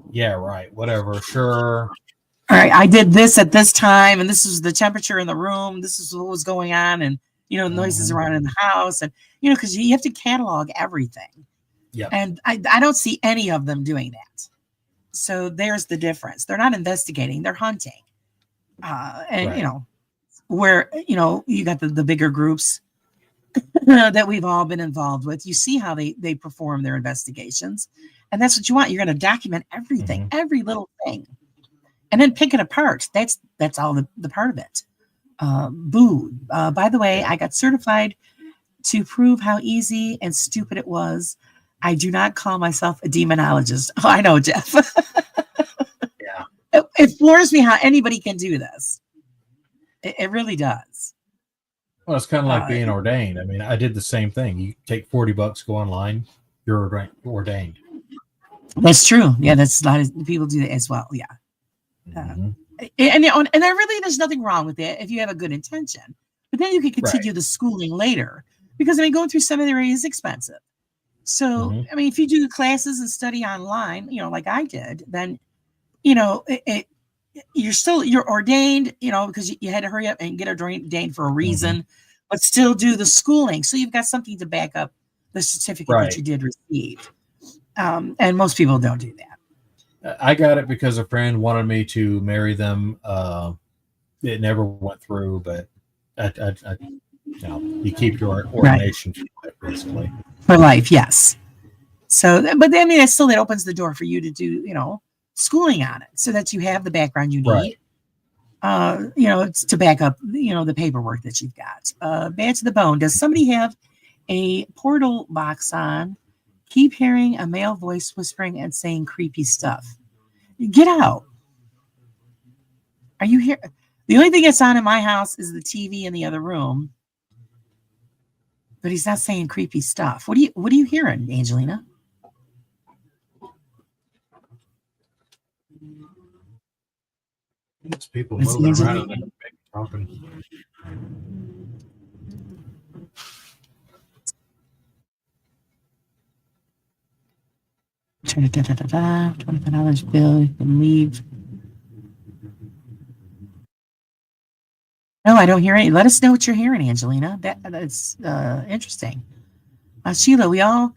Yeah, right. Whatever. Sure. All right. I did this at this time, and this was the temperature in the room. This is what was going on, and noises around in the house, and because you have to catalog everything. Yeah. And I don't see any of them doing that. So there's the difference. They're not investigating; they're hunting. Where you got the bigger groups that we've all been involved with. You see how they perform their investigations. And that's what you want. You're going to document everything, every little thing, and then pick it apart. That's all the part of it. Boo. By the way, I got certified to prove how easy and stupid it was. I do not call myself a demonologist. Oh, I know, Jeff. Yeah. It floors me how anybody can do this. It really does. Well, it's kind of like being ordained. I mean, I did the same thing. You take $40, go online, you're ordained. That's true. Yeah, that's a lot of people do that as well. Yeah. And there's nothing wrong with it if you have a good intention. But then you can continue the schooling later because going through seminary is expensive. So if you do classes and study online, like I did, then you're ordained, because you had to hurry up and get ordained for a reason, but still do the schooling. So you've got something to back up the certificate that you did receive. And most people don't do that. I got it because a friend wanted me to marry them. It never went through, but you keep your ordination for life, basically. For life, yes. So, but that opens the door for you to do, schooling on it so that you have the background you need. It's to back up, the paperwork that you've got. Bad to the bone. Does somebody have a portal box on? Keep hearing a male voice whispering and saying creepy stuff. Get out. Are you here? The only thing that's on in my house is the TV in the other room. But he's not saying creepy stuff. What are you hearing, Angelina? It's people moving around and talking. $25 bill. You can leave. No, I don't hear any. Let us know what you're hearing, Angelina. That's interesting. Sheila, we are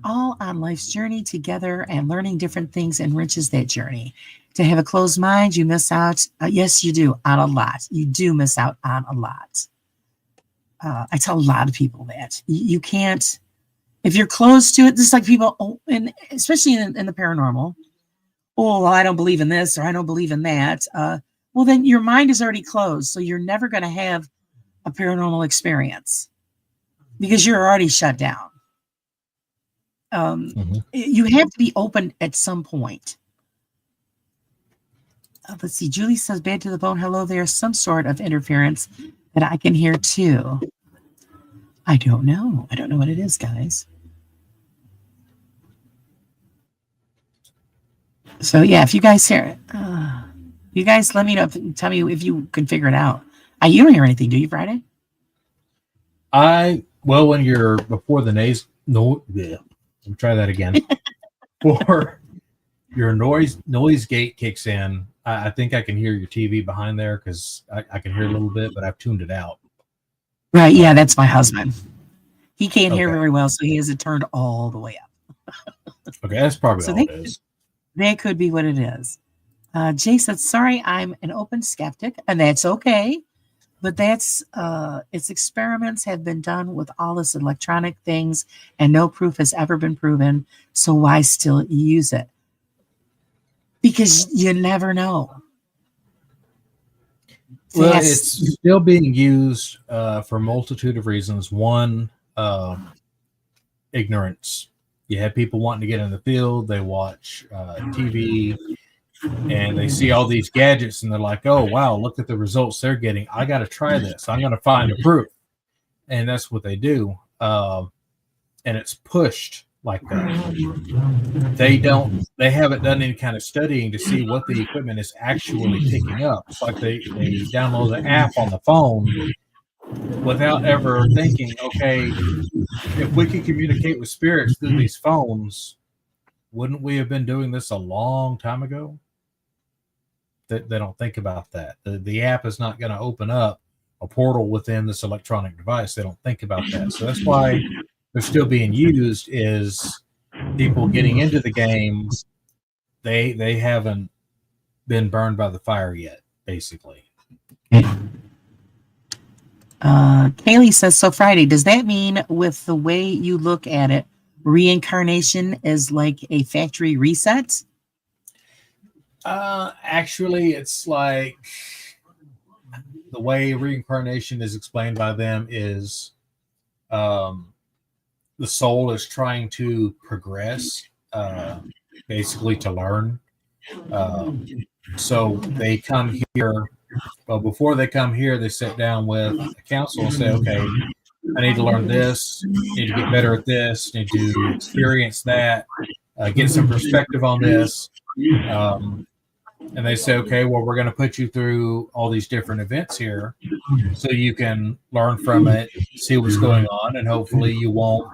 all on life's journey together, and learning different things enriches that journey. To have a closed mind, you miss out. Yes, you do, on a lot. You do miss out on a lot. I tell a lot of people that you can't, if you're closed to it, just like people, and especially in the paranormal. Oh, well, I don't believe in this, or I don't believe in that. Well, then your mind is already closed, so you're never going to have a paranormal experience because you're already shut down. You have to be open at some point. Let's see. Julie says, bad to the bone. Hello, there's some sort of interference that I can hear too. I don't know. I don't know what it is, guys. So yeah, if you guys hear it, you guys let me know. Tell me if you can figure it out. You don't hear anything, do you, Friday? When you're before the let me try that again. Before your noise gate kicks in, I think I can hear your TV behind there because I can hear a little bit, but I've tuned it out. Right, yeah, that's my husband. He can't hear very well, so he has it turned all the way up. Okay, that's probably all it is. That could be what it is. Jay said, sorry, I'm an open skeptic, and that's okay. But that's its experiments have been done with all this electronic things, and no proof has ever been proven. So why still use it? Because you never know. Well, it's still being used for a multitude of reasons. One, ignorance. You have people wanting to get in the field. They watch TV, and they see all these gadgets, and they're like, oh, wow, look at the results they're getting. I got to try this. I'm going to find a proof. And that's what they do. And it's pushed like that. They haven't done any kind of studying to see what the equipment is actually picking up. It's like they download the app on the phone without ever thinking, okay, if we can communicate with spirits through these phones, wouldn't we have been doing this a long time ago? They don't think about that. The app is not going to open up a portal within this electronic device. They don't think about that. So that's why they're still being used, is people getting into the game. They haven't been burned by the fire yet, basically. Kaylee says, so Friday, does that mean with the way you look at it, reincarnation is like a factory reset? Actually, it's like the way reincarnation is explained by them is the soul is trying to progress, basically to learn. So they come here. Well, before they come here, they sit down with a council and say, okay, I need to learn this, need to get better at this, need to experience that, get some perspective on this. And they say, okay, well, we're going to put you through all these different events here so you can learn from it, see what's going on, and hopefully you won't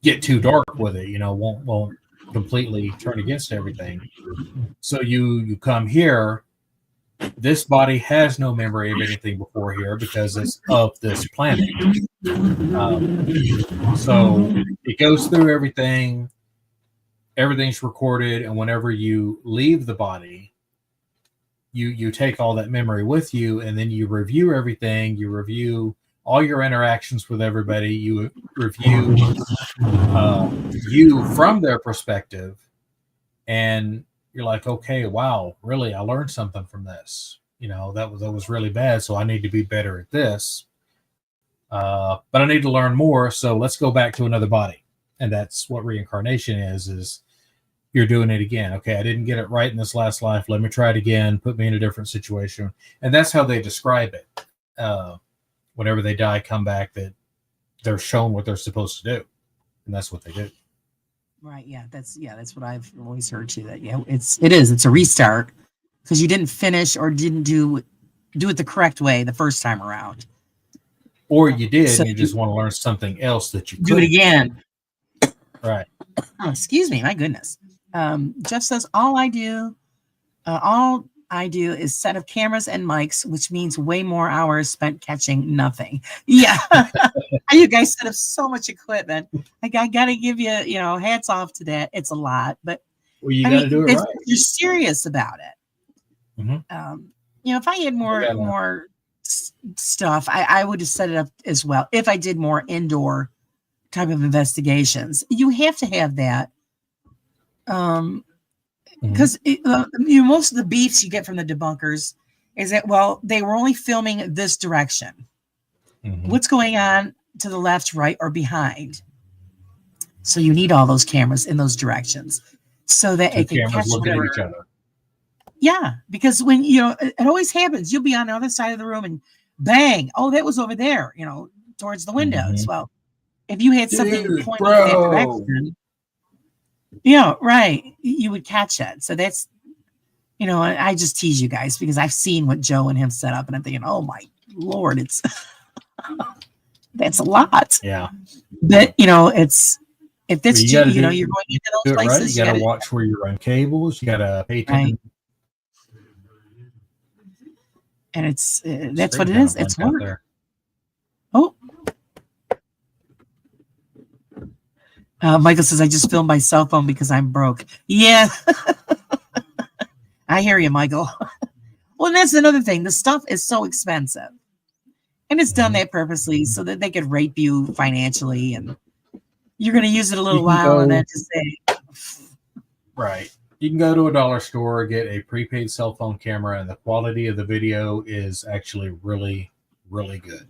get too dark with it, won't completely turn against everything. So you come here. This body has no memory of anything before here because it's of this planet. So it goes through everything. Everything's recorded, and whenever you leave the body, you take all that memory with you, and then you review everything. You review all your interactions with everybody. You review you from their perspective, and you're like, okay, wow, really, I learned something from this. That was really bad, so I need to be better at this. But I need to learn more, so let's go back to another body. And that's what reincarnation is you're doing it again. Okay, I didn't get it right in this last life. Let me try it again. Put me in a different situation. And that's how they describe it. Whenever they die, come back, that they're shown what they're supposed to do. And that's what they do. Right. Yeah. That's what I've always heard too. That it's a restart because you didn't finish or didn't do it the correct way the first time around. Or you did, so and you just want to learn something else that you do it again. Right. Oh, excuse me, my goodness. Jeff says all I do is set of cameras and mics, which means way more hours spent catching nothing. Yeah, you guys set up so much equipment. I got to give you, hats off to that. It's a lot, but Well, you I got to do mean, it right. you're serious about it. Mhm. If I had more stuff, I would have set it up as well. If I did more indoor type of investigations, you have to have that. Because most of the beefs you get from the debunkers is that, well, they were only filming this direction. What's going on to the left, right, or behind? So you need all those cameras in those directions so that it can catch looking whatever. at each other. Yeah, because when it always happens, you'll be on the other side of the room and bang, oh, that was over there, towards the windows. Well, if you had something pointing in that direction, right, you would catch it. So that's, I just tease you guys because I've seen what Joe and him set up, and I'm thinking, oh my Lord, it's that's a lot. Yeah, but it's if that's you're going into those places, right. You got to watch where you run cables. You got to pay attention. Right. And it's that's what it is. It's work. There. Oh, Michael says I just filmed my cell phone because I'm broke. Yeah, I hear you, Michael. Well, and that's another thing. The stuff is so expensive, and it's done that purposely so that they could rape you financially, and you're going to use it a little while, and then just say, right. You can go to a dollar store, get a prepaid cell phone camera, and the quality of the video is actually really, really good.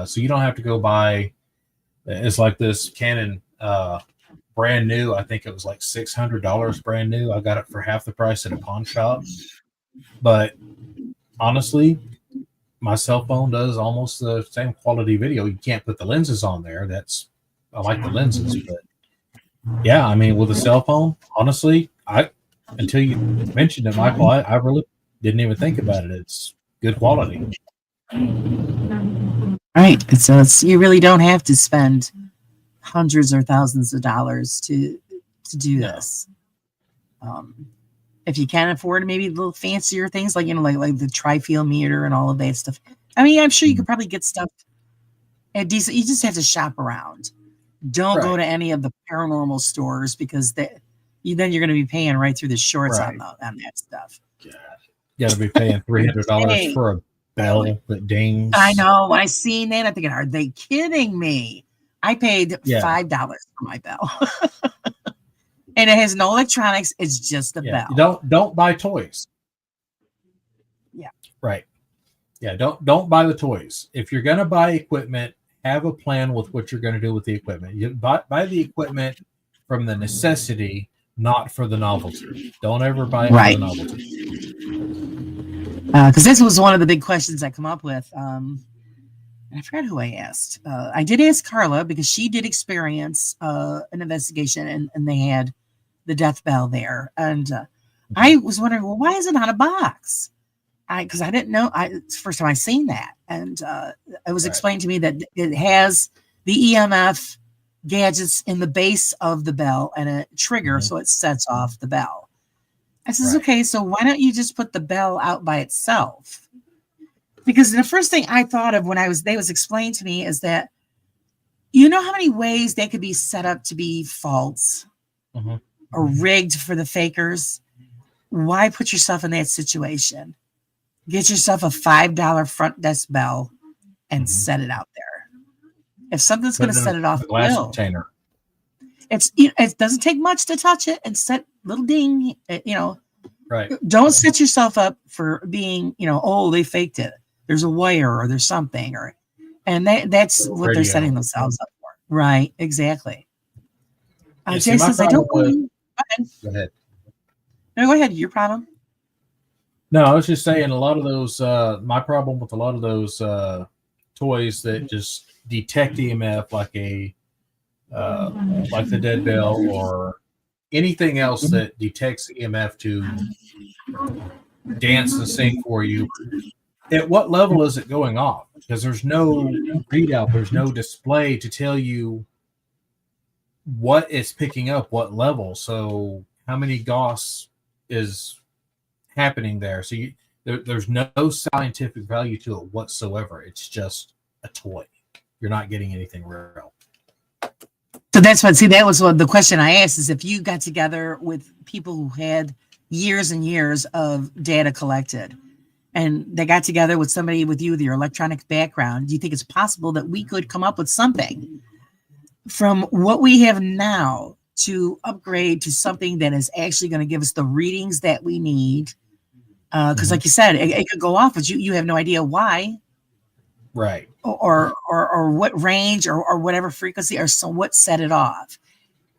So you don't have to go buy. It's like this Canon brand new. I think it was like $600 brand new. I got it for half the price at a pawn shop. But honestly, my cell phone does almost the same quality video. You can't put the lenses on there. I like the lenses, but yeah, I mean, with a cell phone, honestly, until you mentioned it, Michael, I really didn't even think about it. It's good quality. Right. So you really don't have to spend hundreds or thousands of dollars to do this. If you can't afford maybe a little fancier things like like the tri-field meter and all of that stuff. I mean, I'm sure you could probably get stuff at decent. You just have to shop around. Don't go to any of the paranormal stores because then you're going to be paying right through the shorts on that stuff. You got to be paying $300 for a bell that dings. I know. When I seen that, I'm thinking, are they kidding me? I paid $5 for my bell, and it has no electronics. It's just a bell. Don't buy toys. Yeah. Right. Yeah. Don't buy the toys. If you're going to buy equipment, have a plan with what you're going to do with the equipment. You buy the equipment from the necessity, not for the novelty. Don't ever buy it for the novelty. Because this was one of the big questions I come up with. And I forgot who I asked. I did ask Carla because she did experience an investigation and they had the death bell there. And I was wondering, well, why is it on a box? Because I didn't know. It's the first time I seen that. And it was explained to me that it has the EMF gadgets in the base of the bell and a trigger, so it sets off the bell. I says, okay, so why don't you just put the bell out by itself? Because the first thing I thought of when they was explained to me is that, you know how many ways they could be set up to be false or rigged for the fakers? Why put yourself in that situation? Get yourself a $5 front desk bell and set it out there. If something's going to set it off, a glass container. It doesn't take much to touch it and set little ding. Right. Don't set yourself up for being, oh, they faked it. There's a wire or there's something, and that's what they're setting themselves up for. Right. Exactly. Jay says, I don't believe. Go ahead. No, go ahead. Your problem. No, I was just saying a lot of those. My problem with a lot of those toys that just detect EMF, like the dead bell or anything else that detects EMF to dance and sing for you. At what level is it going off? Because there's no readout, there's no display to tell you what it's picking up, what level. So how many Gauss is happening there? So there's no scientific value to it whatsoever. It's just a toy. You're not getting anything real. So that's what, see, that was what the question I asked is if you got together with people who had years and years of data collected and they got together with somebody with you with your electronic background, do you think it's possible that we could come up with something from what we have now to upgrade to something that is actually going to give us the readings that we need? Because like you said, it could go off, but you have no idea why. Right. Or what range or whatever frequency or so what set it off.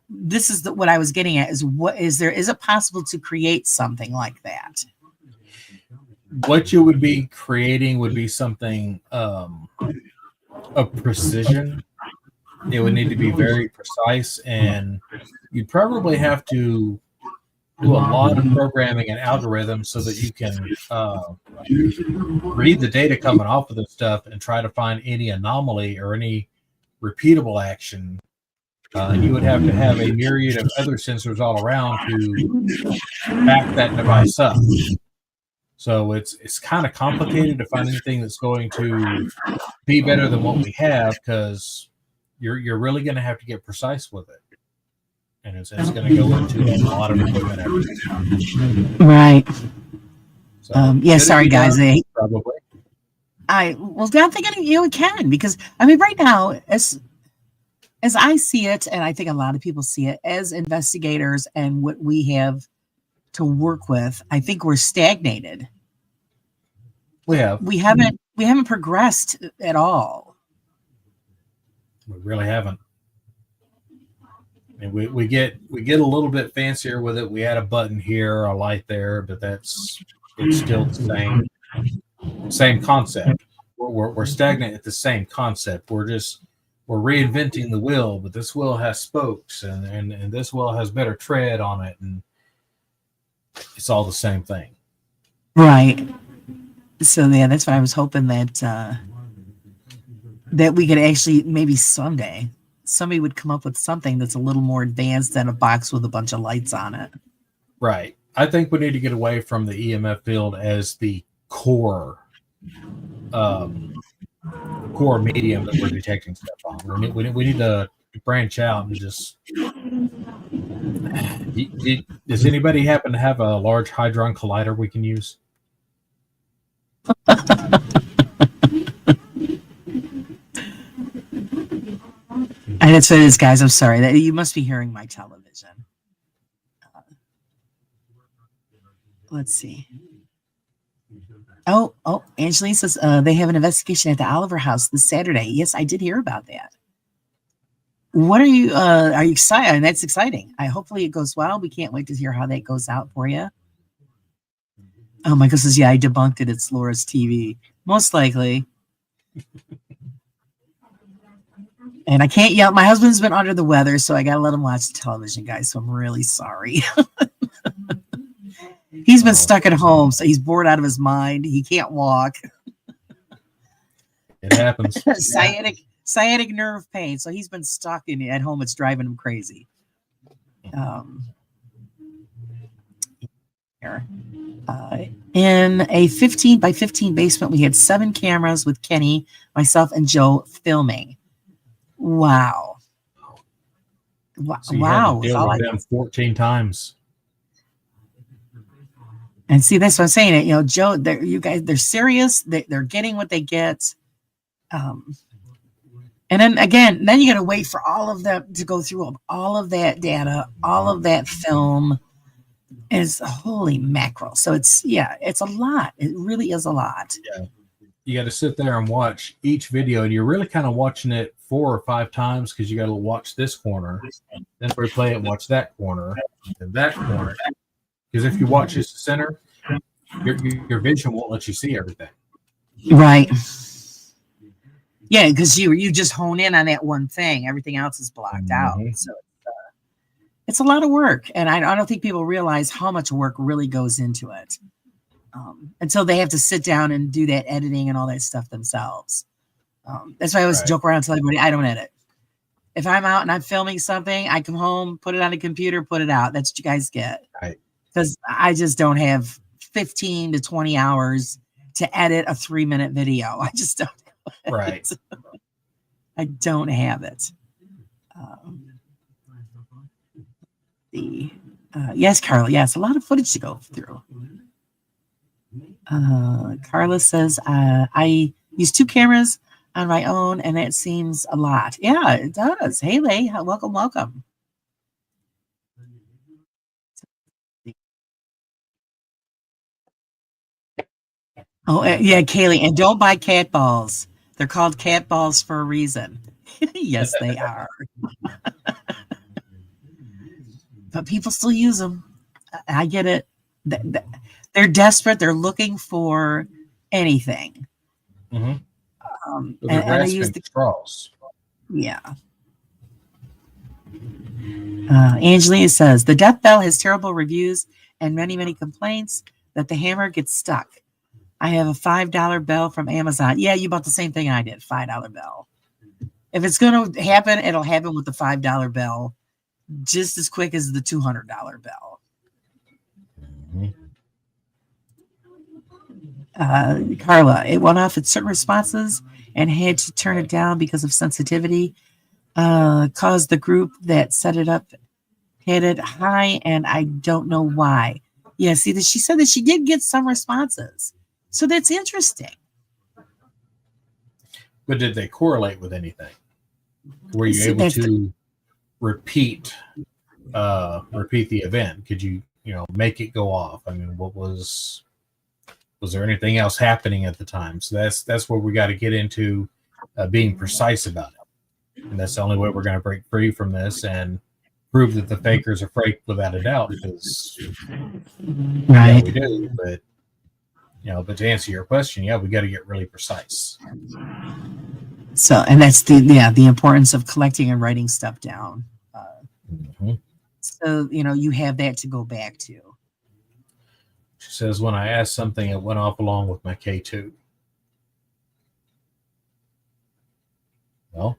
This is what I was getting at is is it possible to create something like that? What you would be creating would be something of precision. It would need to be very precise, and you'd probably have to do a lot of programming and algorithms so that you can read the data coming off of this stuff and try to find any anomaly or any repeatable action. And you would have to have a myriad of other sensors all around to back that device up. So it's kind of complicated to find anything that's going to be better than what we have, because you're really going to have to get precise with it. And it's going to go into a lot of equipment. Right. So, yeah, sorry guys. Probably. I'm thinking it can, because I mean right now, as I see it, and I think a lot of people see it as investigators and what we have to work with, I think we're stagnated. We haven't progressed at all. We really haven't. And we get a little bit fancier with it. We add a button here, a light there, but it's still the same concept. We're stagnant at the same concept. We're reinventing the wheel, but this wheel has spokes and this wheel has better tread on it, and it's all the same thing. Right. So yeah, that's what I was hoping that we could actually maybe someday somebody would come up with something that's a little more advanced than a box with a bunch of lights on it. Right. I think we need to get away from the EMF field as the core medium that we're detecting stuff on. We need to branch out and just. Does anybody happen to have a large hadron collider we can use? And it's what it is, guys. I'm sorry that you must be hearing my television. Let's see. Oh, Angeline says they have an investigation at the Oliver House this Saturday. Yes, I did hear about that. What are you excited? And that's exciting. Hopefully it goes well. We can't wait to hear how that goes out for you. Oh, Michael says, yeah, I debunked it. It's Laura's TV. Most likely. And I can't yell. My husband's been under the weather, so I got to let him watch the television, guys. So I'm really sorry. He's been stuck at home, so he's bored out of his mind. He can't walk. It happens. Sciatic nerve pain. So he's been stuck at home. It's driving him crazy. In a 15 by 15 basement, we had 7 cameras with Kenny, myself, and Joe filming. Wow. So you had to deal with them 14 times. And see, that's what I'm saying. Joe, you guys, they're serious. They're getting what they get. And then again, you got to wait for all of them to go through all of that data, all of that film. Is holy mackerel. So it's a lot. It really is a lot. Yeah. You got to sit there and watch each video, and you're really kind of watching it 4 or 5 times, because you got to watch this corner, then replay it and watch that corner and that corner. Because if you watch just the center, your vision won't let you see everything. Right. Yeah, because you just hone in on that one thing. Everything else is blocked out. So it's a lot of work, and I don't think people realize how much work really goes into it until they have to sit down and do that editing and all that stuff themselves. That's why I always joke around and tell everybody I don't edit. If I'm out and I'm filming something, I come home, put it on a computer, put it out. That's what you guys get. Right. Because I just don't have 15 to 20 hours to edit a 3-minute video. I just don't. Right. I don't have it. Yes, Carla. Yes, a lot of footage to go through. Carla says, I use 2 cameras on my own, and that seems a lot. Yeah, it does. Hey, Lay, welcome, welcome. Oh, yeah, Kaylee, and don't buy cat balls. They're called cat balls for a reason. Yes, they are. But people still use them. I get it. They're desperate. They're looking for anything. Mm-hmm. And they use the straws. Yeah. Angelina says the death bell has terrible reviews and many, many complaints that the hammer gets stuck. I have a $5 bell from Amazon. Yeah, you bought the same thing I did, $5 bell. If it's going to happen, it'll happen with the $5 bell just as quick as the $200 bell. Mm-hmm. Carla, it went off at certain responses and had to turn it down because of sensitivity. Caused the group that set it up hit it high, and I don't know why. Yeah, see, that she said that she did get some responses. So that's interesting. But did they correlate with anything? Were you able to repeat the event? Could you make it go off? I mean, was there anything else happening at the time? So that's where we got to get into being precise about it, and that's the only way we're going to break free from this and prove that the fakers are fake without a doubt. Because right, yeah, we do, but but to answer your question, yeah, we got to get really precise. So, and that's the importance of collecting and writing stuff down. Mm-hmm. So you have that to go back to. She says, when I asked something, it went off along with my K2. Well,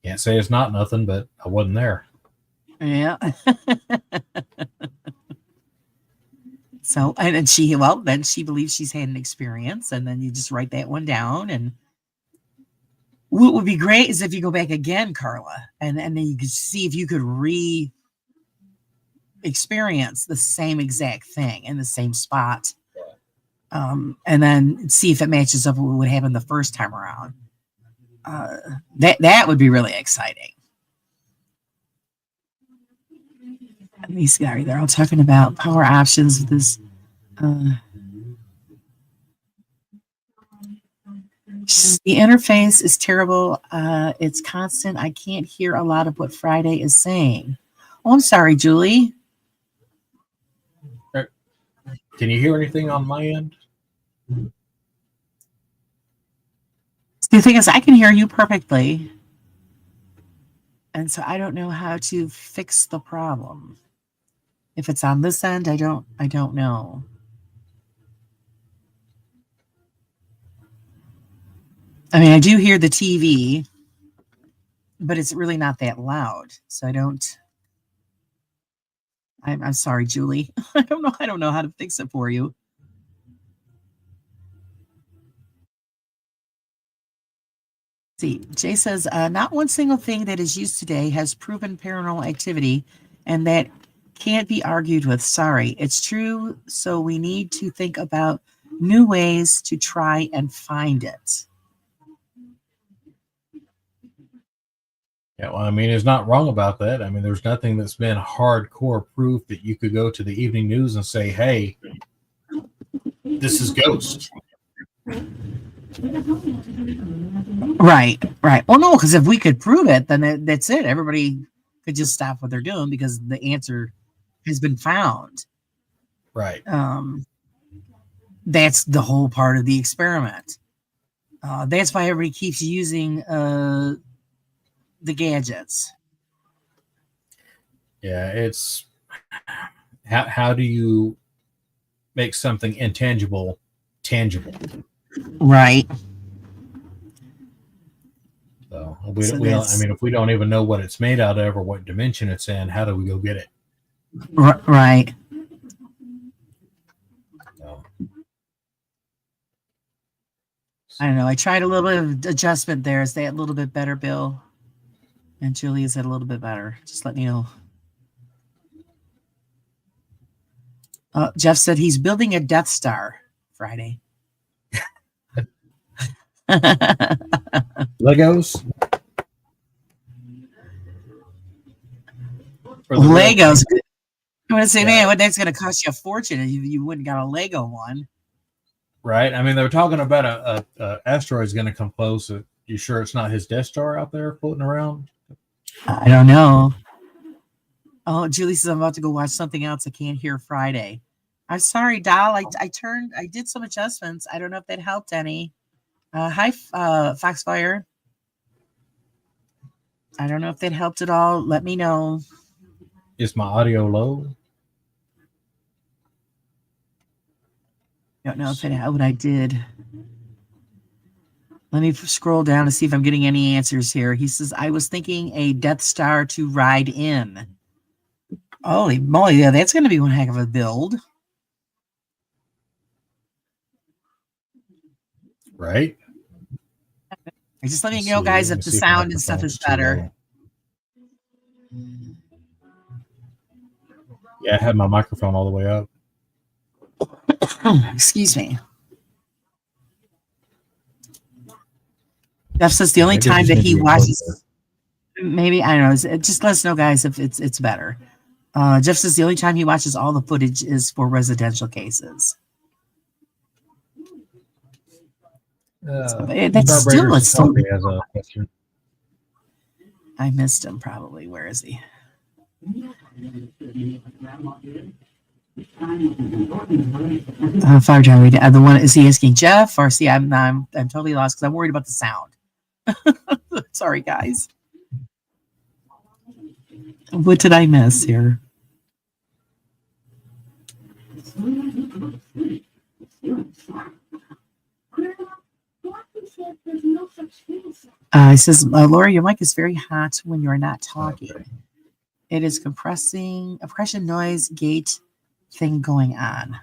can't say it's not nothing, but I wasn't there. Yeah. So, and then she believes she's had an experience, and then you just write that one down. And what would be great is if you go back again, Carla, and then you could see if you could experience the same exact thing in the same spot. And then see if it matches up with what happened the first time around. That would be really exciting. These guys, they're all talking about power options with this. The interface is terrible. It's constant. I can't hear a lot of what Friday is saying. Oh, I'm sorry, Julie. Can you hear anything on my end? The thing is, I can hear you perfectly. And so I don't know how to fix the problem. If it's on this end, I don't know. I mean, I do hear the TV, but it's really not that loud. So I'm sorry, Julie. I don't know how to fix it for you. See, Jay says, not one single thing that is used today has proven paranormal activity, and that can't be argued with. Sorry, it's true. So we need to think about new ways to try and find it. Yeah, well, I mean, it's not wrong about that. I mean, there's nothing that's been hardcore proof that you could go to the evening news and say, hey, this is ghost. Right. Well, no, because if we could prove it, then that's it. Everybody could just stop what they're doing because the answer has been found. Right. That's the whole part of the experiment. That's why everybody keeps using the gadgets. Yeah, it's how do you make something intangible tangible? Right. So I mean, if we don't even know what it's made out of or what dimension it's in, how do we go get it? Right. So, I don't know. I tried a little bit of adjustment there. Is that a little bit better, Bill? And Julie, is that a little bit better? Just let me know. Jeff said he's building a Death Star Friday. Legos? Legos. I want to say, Yeah. man, what that's going to cost you a fortune if you wouldn't got a Lego one. Right. I mean, they were talking about a asteroid's going to come close. You sure it's not his Death Star out there floating around? I don't know. Oh, Julie says I'm about to go watch something else. I can't hear Friday. I'm sorry, Doll. I did some adjustments. I don't know if that helped any. Hi, Foxfire. I don't know if that helped at all. Let me know. Is my audio low? Don't know if it helped what I did. Let me scroll down to see if I'm getting any answers here. He says, I was thinking a Death Star to ride in. Holy moly, yeah, that's going to be one heck of a build. Right. Just let me know, guys, if the sound and stuff is better. Yeah, I had my microphone all the way up. Excuse me. Jeff says the only time that he watches, maybe, I don't know, just let us know, guys, if it's better. Jeff says the only time he watches all the footage is for residential cases. That's still a story. Has a question. I missed him probably. Where is he? Fire John, the one, is he asking Jeff or see? I'm totally lost because I'm worried about the sound. Sorry, guys. What did I miss here? It says, Laura, your mic is very hot when you're not talking. Okay. It is compression noise gate thing going on.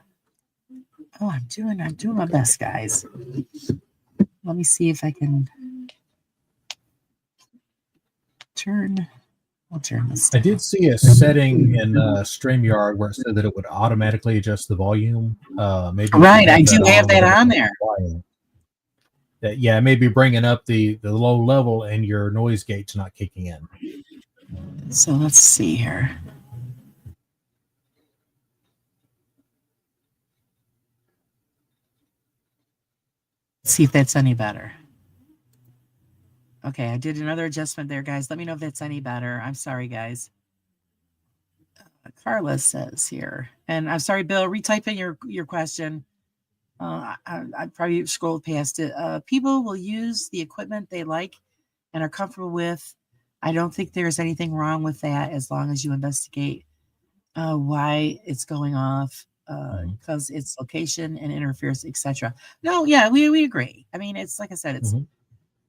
Oh, I'm doing my best, guys. Let me see if I can I'll turn this down. I did see a setting in StreamYard where it said that it would automatically adjust the volume. Maybe right, I do have that on there. That, yeah, maybe bringing up the low level and your noise gate's not kicking in. So let's see here. Let's see if that's any better. Okay, I did another adjustment there, guys. Let me know if that's any better. I'm sorry, guys. Carla says here, and I'm sorry, Bill, retype in your question. I probably scrolled past it. People will use the equipment they like and are comfortable with. I don't think there's anything wrong with that as long as you investigate why it's going off, because its location and interferes, etc. No, yeah, we agree. I mean, it's like I said, it's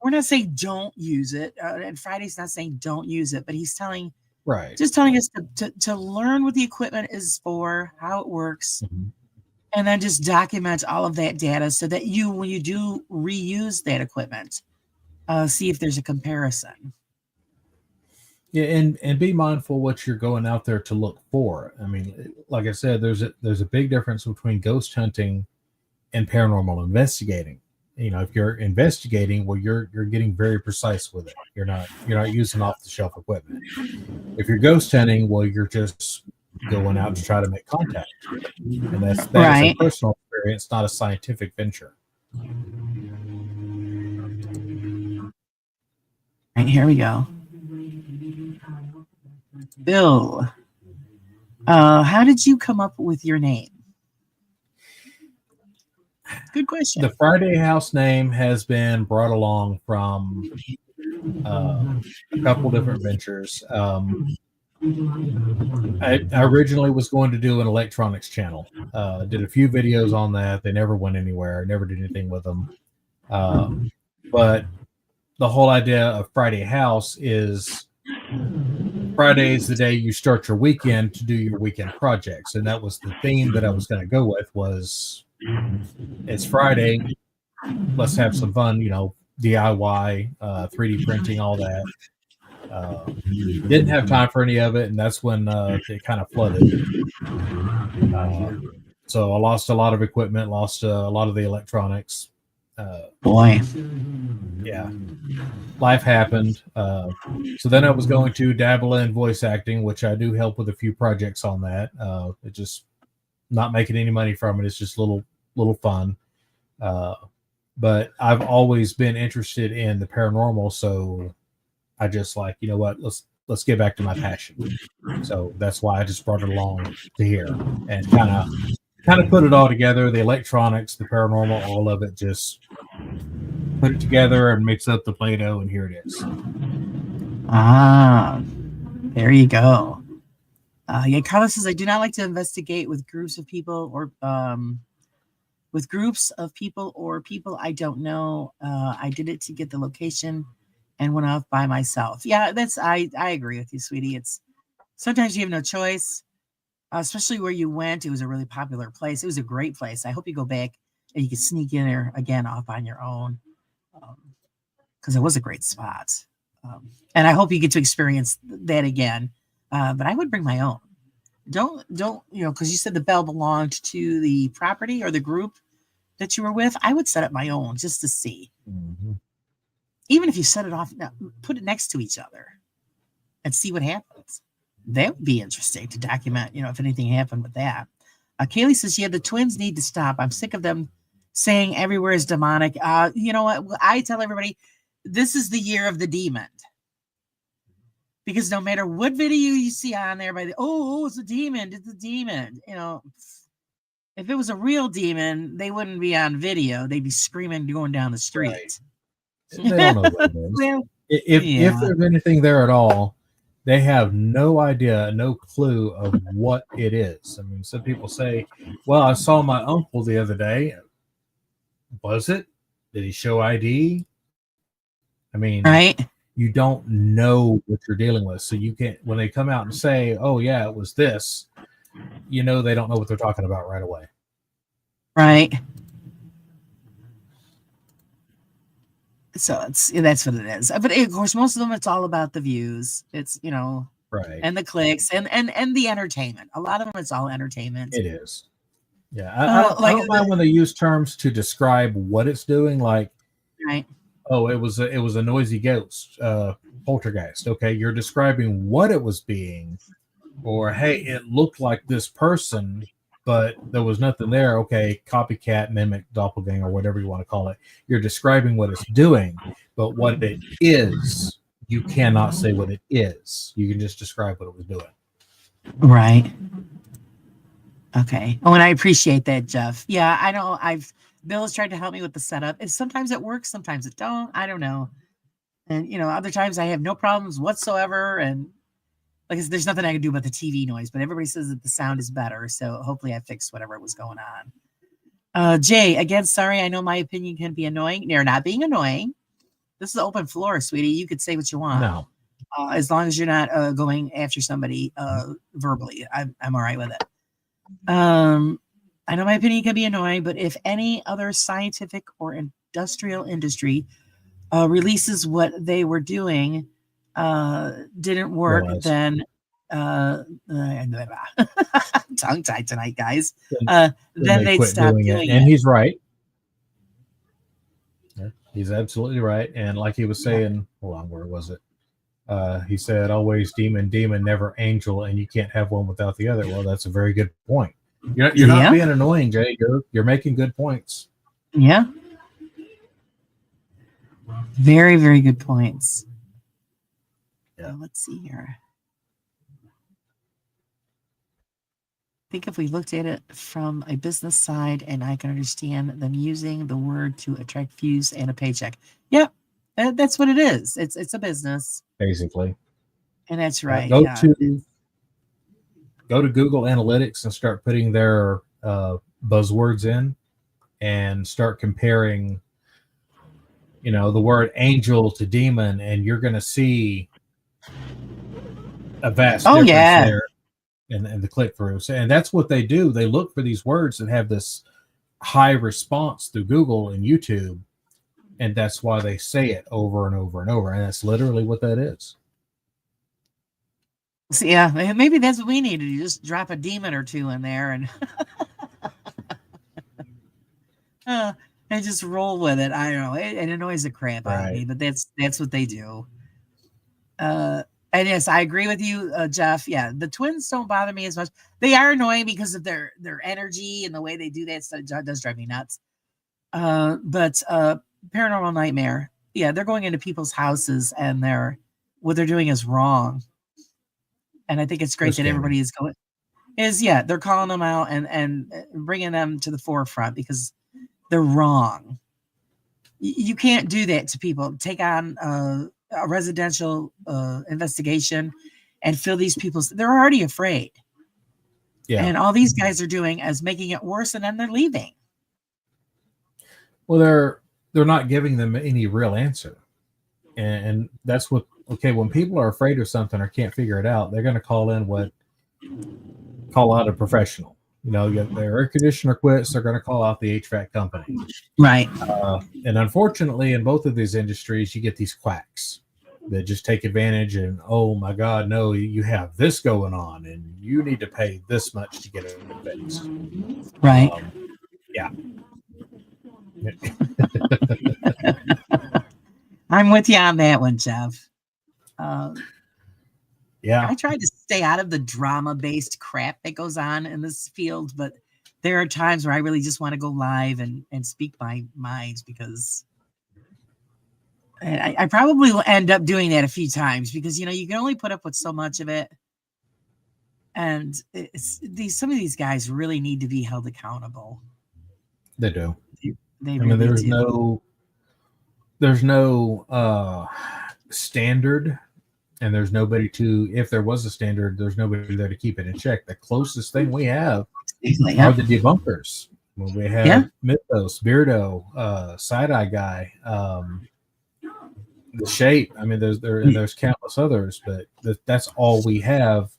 we're not saying don't use it, and Friday's not saying don't use it, but he's telling us to learn what the equipment is for, how it works. And then just document all of that data so that when you do reuse that equipment, see if there's a comparison. Yeah, and be mindful what you're going out there to look for. I mean, like I said, there's a big difference between ghost hunting and paranormal investigating. You know, if you're investigating, well, you're getting very precise with it. You're not using off the shelf equipment. If you're ghost hunting, well, you're just going out to try to make contact, and that's right. Is a personal experience, not a scientific venture. Right, here we go. Bill, how did you come up with your name? Good question. The Friday House name has been brought along from a couple different ventures. I originally was going to do an electronics channel. Did a few videos on that. They never went anywhere. I never did anything with them. But the whole idea of Friday House is Friday is the day you start your weekend to do your weekend projects, and that was the theme that I was going to go with. Was it's Friday, let's have some fun, DIY, 3D printing, all that. Didn't have time for any of it, and that's when it kind of flooded. So I lost a lot of equipment, lost a lot of the electronics. Boy. Yeah, life happened. So then I was going to dabble in voice acting, which I do help with a few projects on that. It just not making any money from it. It's just little fun. But I've always been interested in the paranormal, so I just like, you know what, let's get back to my passion. So that's why I just brought it along to here and kind of put it all together, the electronics, the paranormal, all of it, just put it together and mix up the Play-Doh, and here it is. Ah, there you go. Yeah, Carlos says, I do not like to investigate with groups of people or people I don't know. I did it to get the location and went off by myself. Yeah, I agree with you, sweetie. It's sometimes you have no choice, especially where you went. It was a really popular place. It was a great place. I hope you go back and you can sneak in there again off on your own, because it was a great spot. And I hope you get to experience that again. But I would bring my own. Don't because you said the bell belonged to the property or the group that you were with. I would set up my own just to see. Mm-hmm. Even if you set it off, put it next to each other and see what happens. That would be interesting to document, if anything happened with that. Kaylee says, yeah, the twins need to stop. I'm sick of them saying everywhere is demonic. You know what? I tell everybody, this is the year of the demon. Because no matter what video you see on there, it's a demon, it's a demon. If it was a real demon, they wouldn't be on video. They'd be screaming going down the street. Right. They don't know what it is. Well, if there's anything there at all, they have no idea, no clue of what it is. I mean, some people say, well, I saw my uncle the other day. Was it? Did he show ID? I mean, right? You don't know what you're dealing with. So you can't, when they come out and say, oh, yeah, it was this, they don't know what they're talking about right away. Right. So that's what it is. But of course, most of them, it's all about the views. It's, right. And the clicks and the entertainment. A lot of them, it's all entertainment. It is. Yeah. I don't mind when they use terms to describe what it's doing. Like, right. Oh, it was a noisy ghost, poltergeist. Okay. You're describing what it was being, or, hey, it looked like this person, but there was nothing there. Okay, copycat, mimic, doppelganger, whatever you want to call it. You're describing what it's doing, but what it is, you cannot say what it is. You can just describe what it was doing. Right. Okay. Oh, and I appreciate that, Jeff. Yeah, I know. Bill has tried to help me with the setup. And sometimes it works, sometimes it don't. I don't know. And other times I have no problems whatsoever. And like, there's nothing I can do about the TV noise, but everybody says that the sound is better. So hopefully I fixed whatever was going on. Jay, again, sorry. I know my opinion can be annoying. They're not being annoying. This is an open floor, sweetie. You could say what you want. No. As long as you're not going after somebody verbally, I'm all right with it. I know my opinion can be annoying, but if any other scientific or industrial industry releases what they were doing didn't work, then tongue-tied tonight, guys. Then they'd stop doing it. And he's right. He's absolutely right. And like he was saying, hold on, where was it? He said, always demon, never angel, and you can't have one without the other. Well, that's a very good point. You're not being annoying, Jay. You're making good points. Yeah. Very, very good points. Yeah. Let's see here. I think if we looked at it from a business side, and I can understand them using the word to attract views and a paycheck. Yeah, that's what it is. It's a business, basically. And that's right. Go to Google Analytics and start putting their buzzwords in, and start comparing the word angel to demon, and you're going to see a vast difference there in the click throughs. And that's what they do. They look for these words that have this high response through Google and YouTube. And that's why they say it over and over and over. And that's literally what that is. So, yeah, maybe that's what we need to do. Just drop a demon or two in there and just roll with it. I don't know. It annoys the crap out of me, but that's what they do. And yes, I agree with you, Jeff. Yeah, the twins don't bother me as much. They are annoying because of their energy and the way they do that stuff. It does drive me nuts. But Paranormal Nightmare, yeah, they're going into people's houses and what they're doing is wrong. And I think it's great that everybody is going. They're calling them out and bringing them to the forefront because they're wrong. You can't do that to people. Take on a residential investigation and fill these people's. They're already afraid. Yeah. And all these guys are doing is making it worse, and then they're leaving. Well, they're not giving them any real answer, and that's what. Okay, when people are afraid of something or can't figure it out, they're going to call out a professional. Their air conditioner quits, they're going to call out the HVAC company. Right. And unfortunately, in both of these industries, you get these quacks that just take advantage and, oh my God, no, you have this going on and you need to pay this much to get it fixed. Right. Yeah. I'm with you on that one, Jeff. Yeah, I tried to stay out of the drama-based crap that goes on in this field, but there are times where I really just want to go live and speak my mind because I probably will end up doing that a few times because you can only put up with so much of it, and some of these guys really need to be held accountable. They do. They really do. There's no standard. And there's nobody if there was a standard, there's nobody there to keep it in check. The closest thing we have are the debunkers. When we have Mythos, Beardo, Side-Eye Guy, The Shape. I mean, there's countless others, but that's all we have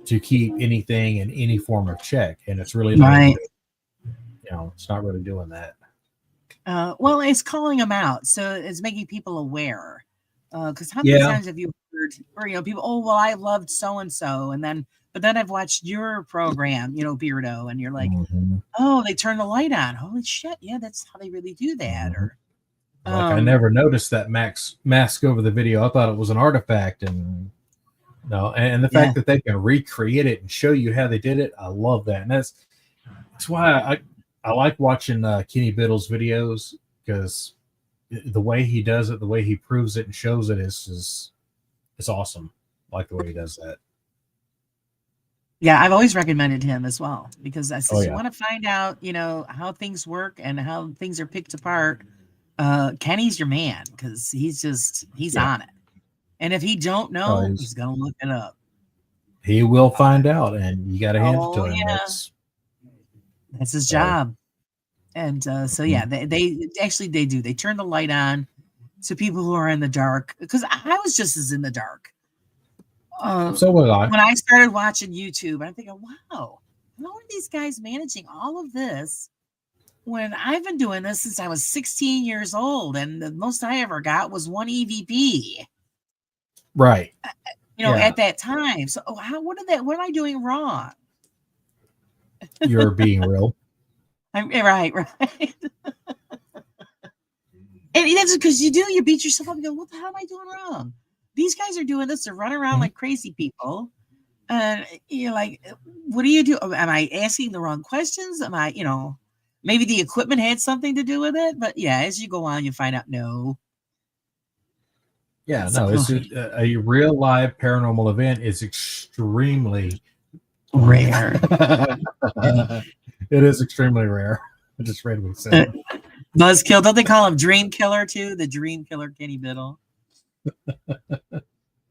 to keep anything in any form of check. And it's really not, it's not really doing that. Well, it's calling them out. So it's making people aware. Because how many times have you heard, or people, oh well, I loved so and so, but then I've watched your program, Beardo, and you're like, oh, they turn the light on. Holy shit, yeah, that's how they really do that. Or I never noticed that mask over the video. I thought it was an artifact, and the fact that they can recreate it and show you how they did it, I love that, and that's why I like watching Kenny Biddle's videos because. The way he does it, the way he proves it and shows it is awesome. I like the way he does that. Yeah, I've always recommended him as well because I said, you want to find out, how things work and how things are picked apart. Kenny's your man because he's on it. And if he don't know, he's going to look it up. He will find out, and you got to hand it to him. Yeah. That's his job. And they actually do. They turn the light on to people who are in the dark because I was just as in the dark. So was I. When I started watching YouTube, I'm thinking, wow, how are these guys managing all of this when I've been doing this since I was 16 years old and the most I ever got was 1 EVP. Right. At that time. So what am I doing wrong? You're being real. I'm right. And that's because you beat yourself up and go, what the hell am I doing wrong? These guys are doing this to run around like crazy people. And you're like, what do you do? Am I asking the wrong questions? Am I, maybe the equipment had something to do with it? But as you go on, you find out no. Yeah, no, it's a real live paranormal event is extremely rare. It is extremely rare. I just randomly said Buzzkill. Don't they call him Dream Killer too? The Dream Killer, Kenny Biddle.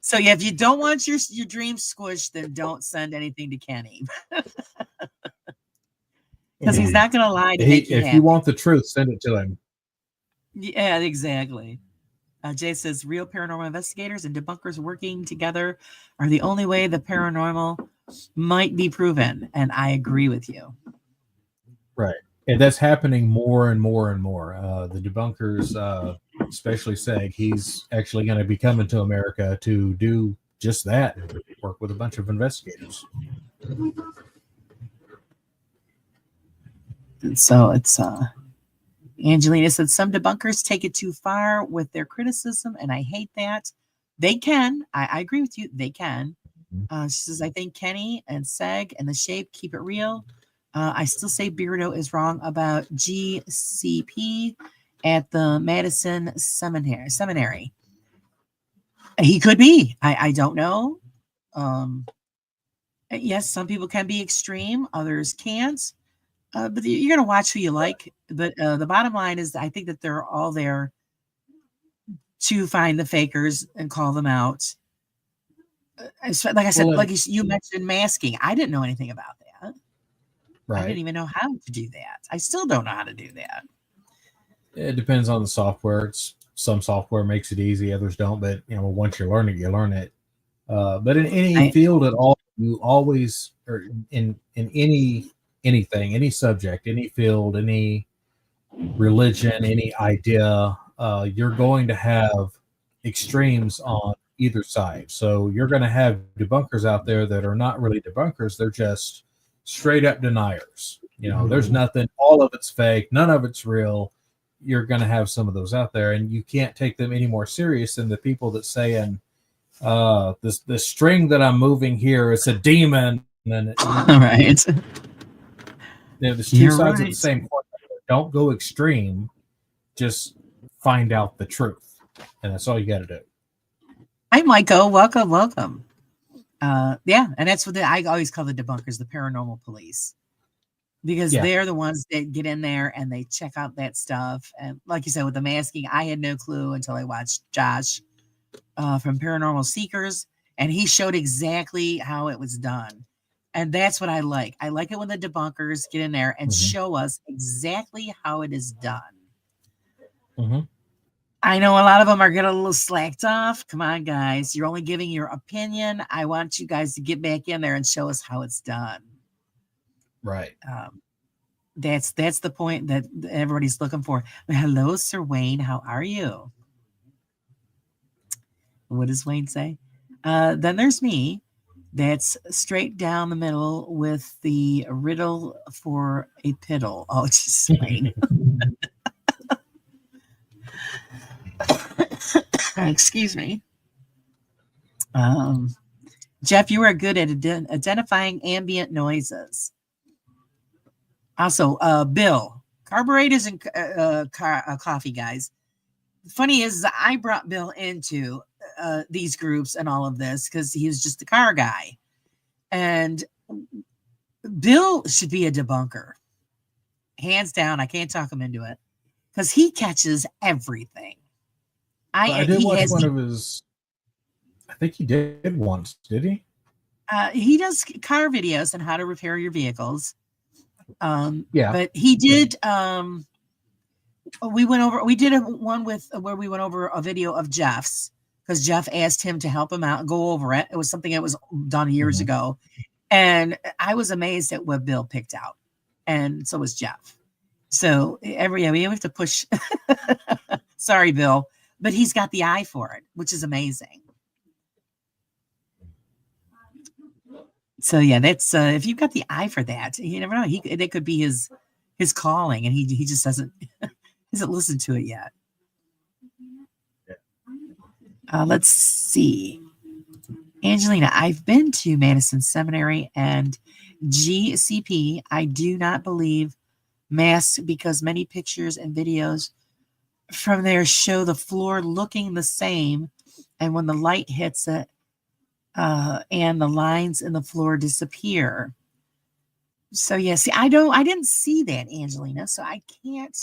So if you don't want your dreams squished, then don't send anything to Kenny. Because he's not going to lie to make you happy. If you want the truth, send it to him. Yeah, exactly. Jay says real paranormal investigators and debunkers working together are the only way the paranormal might be proven. And I agree with you. Right. And that's happening more and more and more. The debunkers, especially Seg, he's actually going to be coming to America to do just that and work with a bunch of investigators. And so it's Angelina said some debunkers take it too far with their criticism, and I hate that. They can. I agree with you. They can. She says, I think Kenny and Seg and the Shape keep it real. I still say Beardo is wrong about GCP at the Madison Seminary. He could be. I don't know. Yes, some people can be extreme, others can't. But you're going to watch who you like. But the bottom line is, I think that they're all there to find the fakers and call them out. Like I said, Well, like you mentioned masking. I didn't know anything about that. I didn't right. even know how to do that. I still don't know how to do that. It depends on the software. Some software makes it easy, others don't. But once you learn it, you learn it. But in any I, field at all, you always, or in anything, any subject, any field, any religion, any idea, you're going to have extremes on either side. So you're going to have debunkers out there that are not really debunkers; they're just straight up deniers. There's nothing. All of it's fake. None of it's real. You're going to have some of those out there, and you can't take them any more serious than the people that saying, the string that I'm moving here is a demon. And right. there's two You're sides of the right. same coin. Don't go extreme. Just find out the truth, and that's all you got to do. Hi, Michael. Welcome, welcome. Yeah, and that's what I always call the debunkers, the paranormal police, because Yeah. they're the ones that get in there and they check out that stuff. And like you said, with the masking, I had no clue until I watched Josh from Paranormal Seekers, and he showed exactly how it was done. And that's what I like. I like it when the debunkers get in there and show us exactly how it is done. Mm-hmm. I know a lot of them are getting a little slacked off. Come on, guys. You're only giving your opinion. I want you guys to get back in there and show us how it's done. Right. That's the point that everybody's looking for. Hello, Sir Wayne. How are you? What does Wayne say? Then there's me. That's straight down the middle with the riddle for a piddle. Oh, just Wayne. Excuse me. Jeff, you are good at identifying ambient noises. Also, Bill, carburetors and coffee, guys. Funny is, I brought Bill into these groups and all of this because he was just a car guy. And Bill should be a debunker. Hands down, I can't talk him into it because he catches everything. I did watch one of his. I think he did once. Did he? He does car videos on how to repair your vehicles. Yeah. But he did. We did one with where we went over a video of Jeff's because Jeff asked him to help him out and go over it. It was something that was done years ago. And I was amazed at what Bill picked out. And so was Jeff. So we have to push. Sorry, Bill, but he's got the eye for it, which is amazing. So yeah, that's if you've got the eye for that, you never know. That could be his calling, and he just hasn't listened to it yet. Let's see, Angelina. I've been to Madison Seminary and GCP. I do not believe masks because many pictures and videos from there show the floor looking the same, and when the light hits it. And the lines in the floor disappear. So yeah, see, I didn't see that, Angelina, so I can't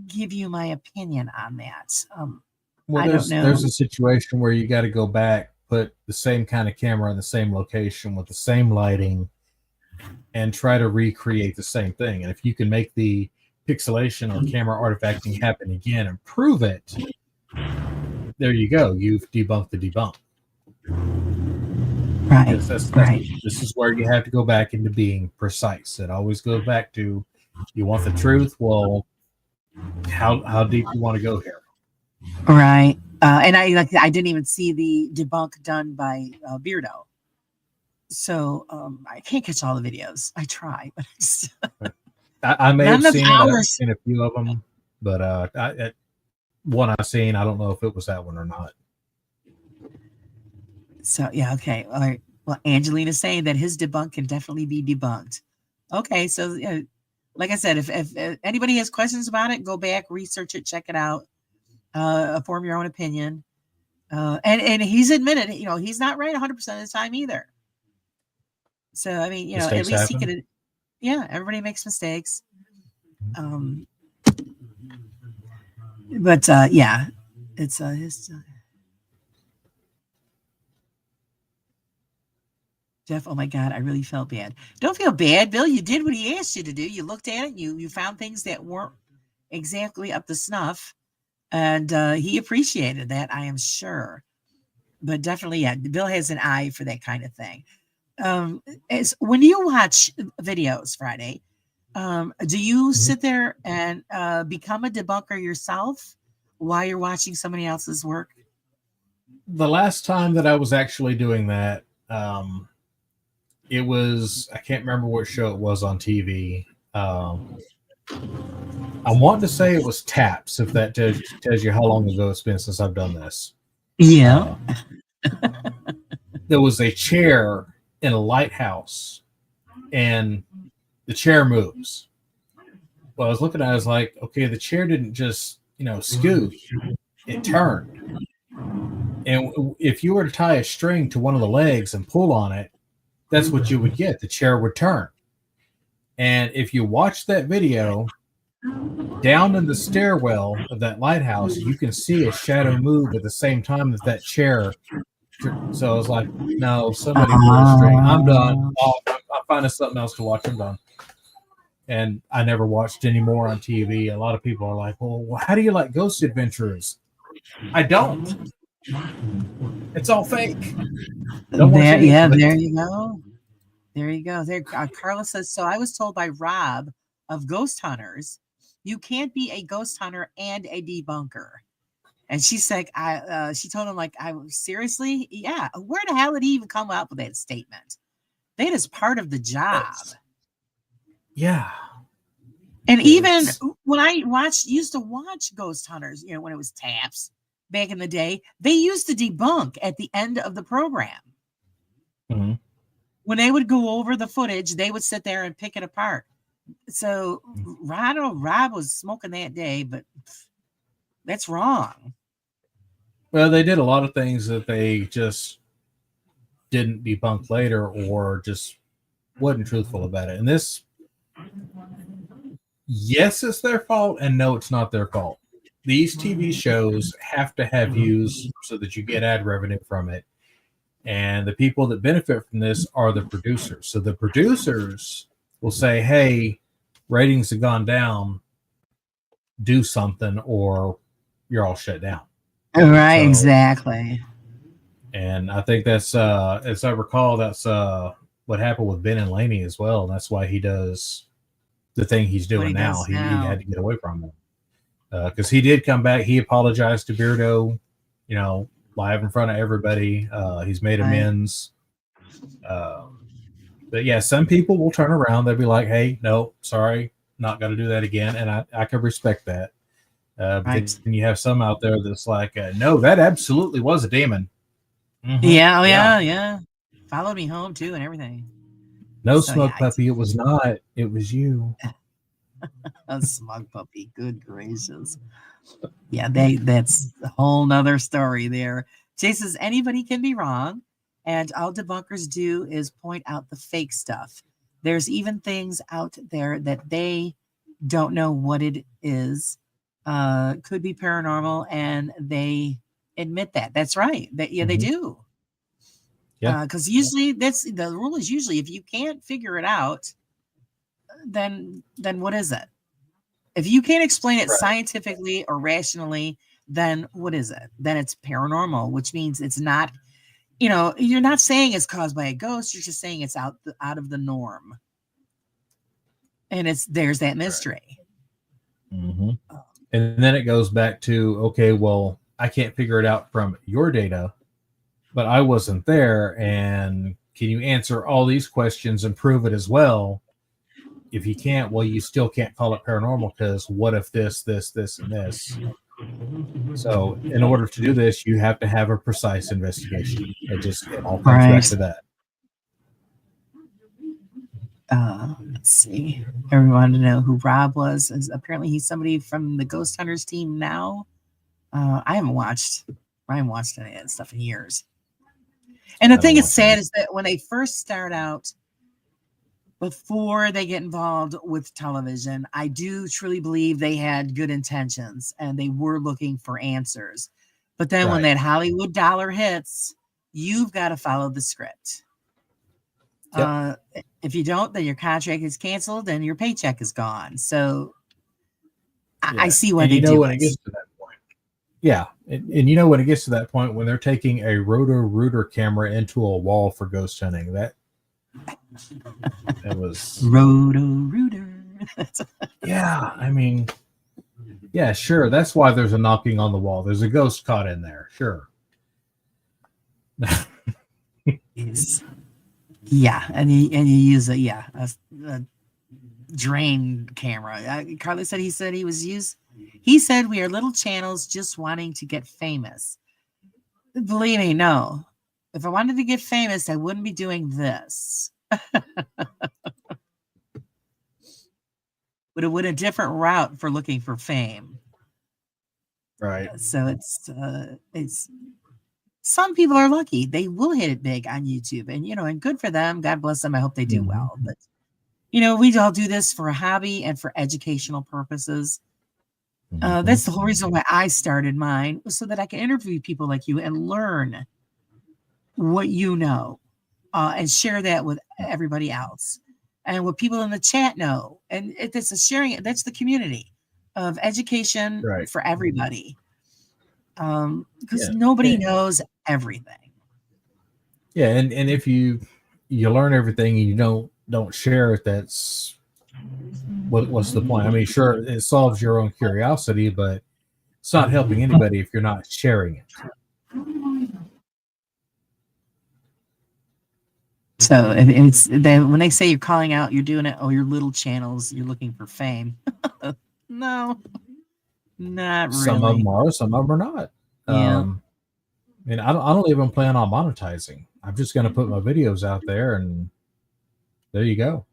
give you my opinion on that. I don't know. There's a situation where you got to go back, put the same kind of camera in the same location with the same lighting, and try to recreate the same thing. And if you can make the pixelation or camera artifacting happen again and prove it, there you go. You've debunked the debunk. Right. Because this is where you have to go back into being precise. It always goes back to, you want the truth. Well, how deep you want to go here? Right. And I didn't even see the debunk done by Beardo. So I can't catch all the videos. I try, but I may None have of seen, ours. seen a few of them, but one I've seen, I don't know if it was that one or not. So yeah, okay. All right. Well, Angelina's saying that his debunk can definitely be debunked. Okay, so like I said, if anybody has questions about it, go back, research it, check it out, form your own opinion. And he's admitted, he's not right 100% of the time either. So I mean, Mistakes at least happen. he could. Yeah, everybody makes mistakes. But yeah, it's Jeff. Oh my God, I really felt bad. Don't feel bad, Bill. You did what he asked you to do. You looked at it. You found things that weren't exactly up to snuff, and he appreciated that. I am sure. But definitely, yeah, Bill has an eye for that kind of thing. When you watch videos, Friday, do you sit there and become a debunker yourself while you're watching somebody else's work? The last time that I was actually doing that, it was, I can't remember what show it was on TV. I want to say it was Taps, if that tells you how long ago it's been since I've done this. Yeah. There was a chair in a lighthouse, and the chair moves. Well, I was looking at it, I was like, okay, the chair didn't just, scoot, it turned. And if you were to tie a string to one of the legs and pull on it, that's what you would get. The chair would turn. And if you watch that video, down in the stairwell of that lighthouse, you can see a shadow move at the same time as that chair. So I was like, no, somebody pull a string. I'm done. I'm finding something else to watch. I'm done. And I never watched any more on TV. A lot of people are like, well, how do you like Ghost Adventurers? I don't. It's all fake. There you go. There you go. There, Carla says, so I was told by Rob of Ghost Hunters, you can't be a ghost hunter and a debunker. And she's like, she told him, like, seriously? Yeah. Where the hell did he even come up with that statement? That is part of the job. Yeah. And even when I used to watch Ghost Hunters, when it was Taps back in the day, they used to debunk at the end of the program. Mm-hmm. When they would go over the footage, they would sit there and pick it apart. So I don't know, Rob was smoking that day, but that's wrong. Well, they did a lot of things that they just didn't debunk later, or just wasn't truthful about it. And this, yes, it's their fault, and no, it's not their fault. These TV shows have to have views so that you get ad revenue from it. And the people that benefit from this are the producers. So the producers will say, hey, ratings have gone down, do something, or you're all shut down. Right, so, exactly. And I think that's, as I recall, that's what happened with Ben and Laney as well. That's why he does the thing he's doing now. He had to get away from them. Because he did come back. He apologized to Beardo, live in front of everybody. He's made amends. But yeah, some people will turn around. They'll be like, hey, no, sorry, not going to do that again. And I can respect that. But then you have some out there that's like, no, that absolutely was a demon. Mm-hmm. Yeah. Followed me home too and everything. No, Smug Puppy, it was not. It was you. A Smug Puppy, good gracious. Yeah, that's a whole nother story there. Jay says anybody can be wrong, and all debunkers do is point out the fake stuff. There's even things out there that they don't know what it is. Could be paranormal, and they admit that. That's right. They do. Yeah, because usually that's the rule. Is usually if you can't figure it out, then what is it? If you can't explain it Right. scientifically or rationally, then what is it? Then it's paranormal, which means it's not, you're not saying it's caused by a ghost. You're just saying it's out of the norm. And there's that mystery. Mm-hmm. And then it goes back to, okay, well, I can't figure it out from your data, but I wasn't there. And can you answer all these questions and prove it as well? If you can't, well, you still can't call it paranormal, because what if this, and this? So in order to do this, you have to have a precise investigation. It all comes back to that. Let's see. Everyone to know who Rob was. Apparently he's somebody from the Ghost Hunters team now. I haven't watched any of that stuff in years. And the thing that's sad is that when they first start out, before they get involved with television, I do truly believe they had good intentions and they were looking for answers. But then when that Hollywood dollar hits, you've got to follow the script. Yep. If you don't, then your contract is canceled and your paycheck is gone. So I see why they do when it gets to that point. Yeah. And you know, when it gets to that point, when they're taking a roto-rooter camera into a wall for ghost hunting, that was roto-rooter. Yeah. I mean, yeah, sure. That's why there's a knocking on the wall. There's a ghost caught in there. Sure. Yeah, and you use a drain camera. Carly said he said we are little channels just wanting to get famous. Believe me, no. If I wanted to get famous, I wouldn't be doing this. Would have went a different route for looking for fame. Right. So it's some people are lucky. They will hit it big on YouTube, and and good for them. God bless them. I hope they do well. But we all do this for a hobby and for educational purposes. That's the whole reason why I started mine, was so that I can interview people like you and learn what you know, and share that with everybody else, and what people in the chat know. And it's a sharing. That's the community of education for everybody. Because nobody knows everything. Yeah, and if you learn everything and you don't share it, that's what's the point? I mean, sure, it solves your own curiosity, but it's not helping anybody if you're not sharing it. So it's when they say you're calling out, you're doing it. Oh, your little channels, you're looking for fame. No, not really. Some of them are, some of them are not. Yeah. And I don't even plan on monetizing. I'm just going to put my videos out there, and there you go.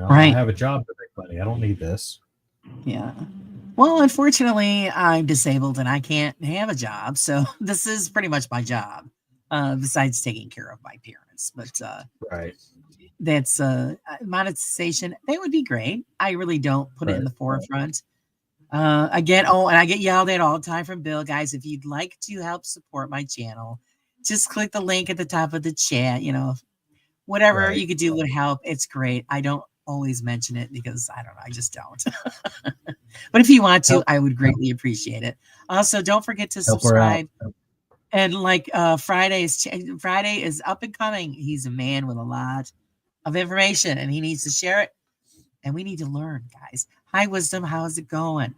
I have a job to make money. I don't need this. Yeah. Well, unfortunately, I'm disabled and I can't have a job, so this is pretty much my job. Besides taking care of my parents, but that's monetization. That would be great. I really don't put it in the forefront. Again, and I get yelled at all the time from Bill. Guys, if you'd like to help support my channel, just click the link at the top of the chat. Whatever you could do would help. It's great. I don't always mention it because I don't know. I just don't. But if you want to, I would greatly appreciate it. Also, don't forget to subscribe. And Friday is up and coming. He's a man with a lot of information, and he needs to share it. And we need to learn, guys. Hi, Wisdom. How's it going?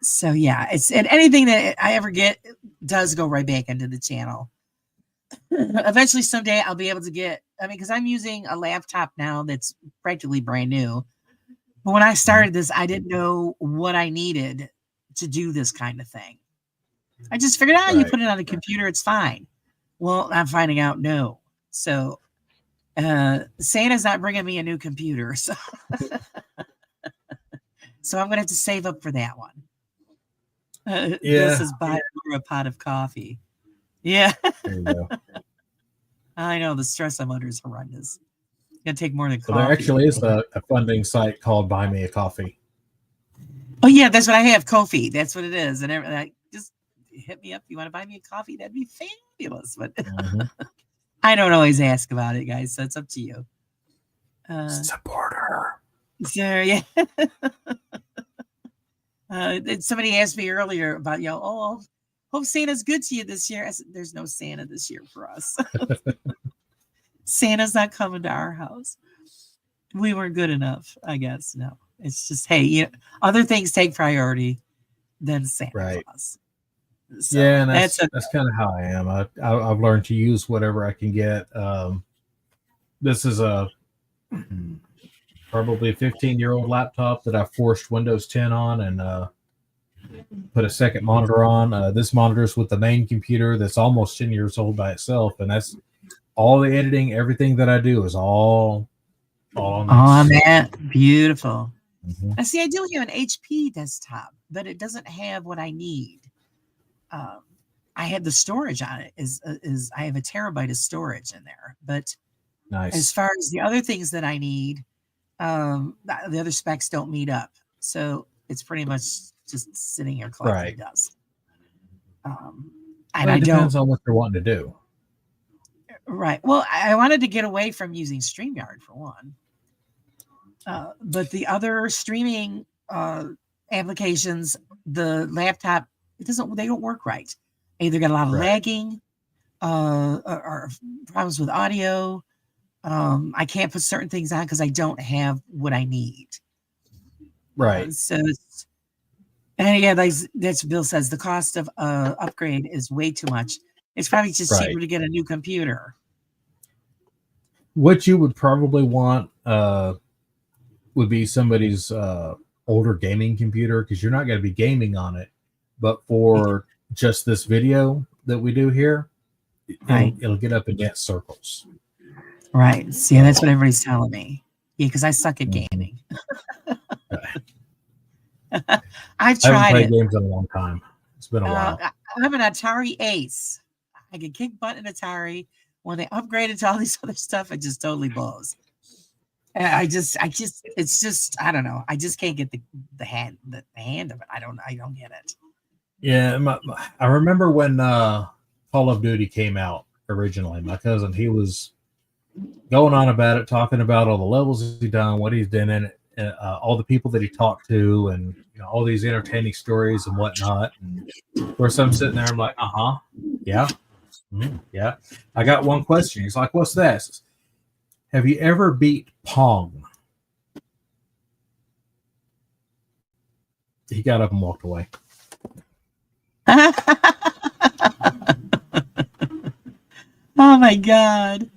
So, yeah, and anything that I ever get does go right back into the channel. Eventually, someday, I'll be able to get, because I'm using a laptop now that's practically brand new. But when I started this, I didn't know what I needed to do this kind of thing. I just figured out you put it on a computer, it's fine. Well, I'm finding out no. So, Santa's not bringing me a new computer, so I'm gonna have to save up for that one. This is buy a pot of coffee. Yeah, there you go. I know the stress I'm under is horrendous. It's gonna take more than coffee. There actually is a funding site called Buy Me a Coffee. Oh yeah, that's what I have. Ko-fi. That's what it is, and I just hit me up. If you want to buy me a coffee? That'd be fabulous. But I don't always ask about it, guys, so it's up to you. Support her. So yeah. Somebody asked me earlier about, hope Santa's good to you this year. I said, there's no Santa this year for us. Santa's not coming to our house. We weren't good enough, I guess. No, it's just, hey, other things take priority than Santa Claus. So Yeah, and that's that's kind of how I am. I've learned to use whatever I can get. This is a probably 15-year-old laptop that I forced Windows 10 on and put a second monitor on. This monitor's with the main computer that's almost 10 years old by itself, and that's all the editing. Everything that I do is all on that. Beautiful. Mm-hmm. I see. I do have an HP desktop, but it doesn't have what I need. I have the storage on it. Is I have a terabyte of storage in there, but nice. As far as the other things that I need, the other specs don't meet up. So it's pretty much just sitting here collecting dust. And it depends on what you're wanting to do. Right. Well, I wanted to get away from using StreamYard for one. But the other streaming applications, the laptop, they don't work right. Either got a lot of lagging, or problems with audio. I can't put certain things on because I don't have what I need. Right. And yeah, that's Bill says the cost of upgrade is way too much. It's probably just cheaper to get a new computer. What you would probably want would be somebody's older gaming computer, because you're not going to be gaming on it. But for just this video that we do here, it'll get up in dance circles. Right. See, that's what everybody's telling me. Yeah, because I suck at gaming. I've tried I haven't played games in a long time. It's been a while. I have an Atari Ace. I can kick butt in Atari. When they upgraded to all this other stuff, it just totally blows. It's just, I don't know. I just can't get the hand of it. I don't get it. Yeah, I remember when Call of Duty came out originally. My cousin, he was going on about it, talking about all the levels he's done, what he's done in it, all the people that he talked to, and all these entertaining stories and whatnot. And of course, I'm sitting there, I'm like, yeah. Yeah. I got one question. He's like, what's that? Says, have you ever beat Pong? He got up and walked away. Oh my God.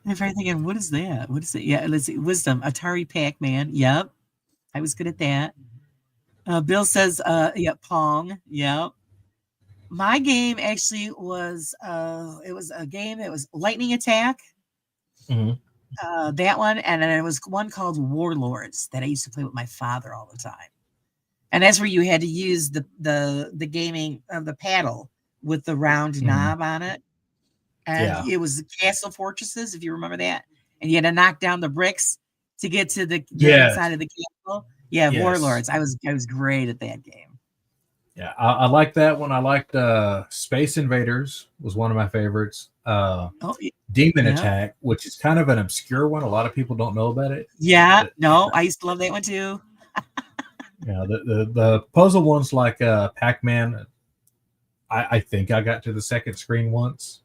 I'm thinking, what is that? What is it? Yeah, let's see. Wisdom, Atari Pac-Man. Yep. I was good at that. Bill says, Pong. Yep. My game actually was, it was a game that was Lightning Attack. Mm-hmm. That one. And then it was one called Warlords that I used to play with my father all the time. And that's where you had to use the gaming of the paddle with the round knob on it. And it was Castle Fortresses, if you remember that. And you had to knock down the bricks to get to the inside of the castle. Yeah, yes. Warlords. I was great at that game. Yeah, I liked that one. I liked Space Invaders was one of my favorites. Demon Attack, which is kind of an obscure one. A lot of people don't know about it. Yeah, I used to love that one too. Yeah, the puzzle ones like Pac-Man. I think I got to the second screen once.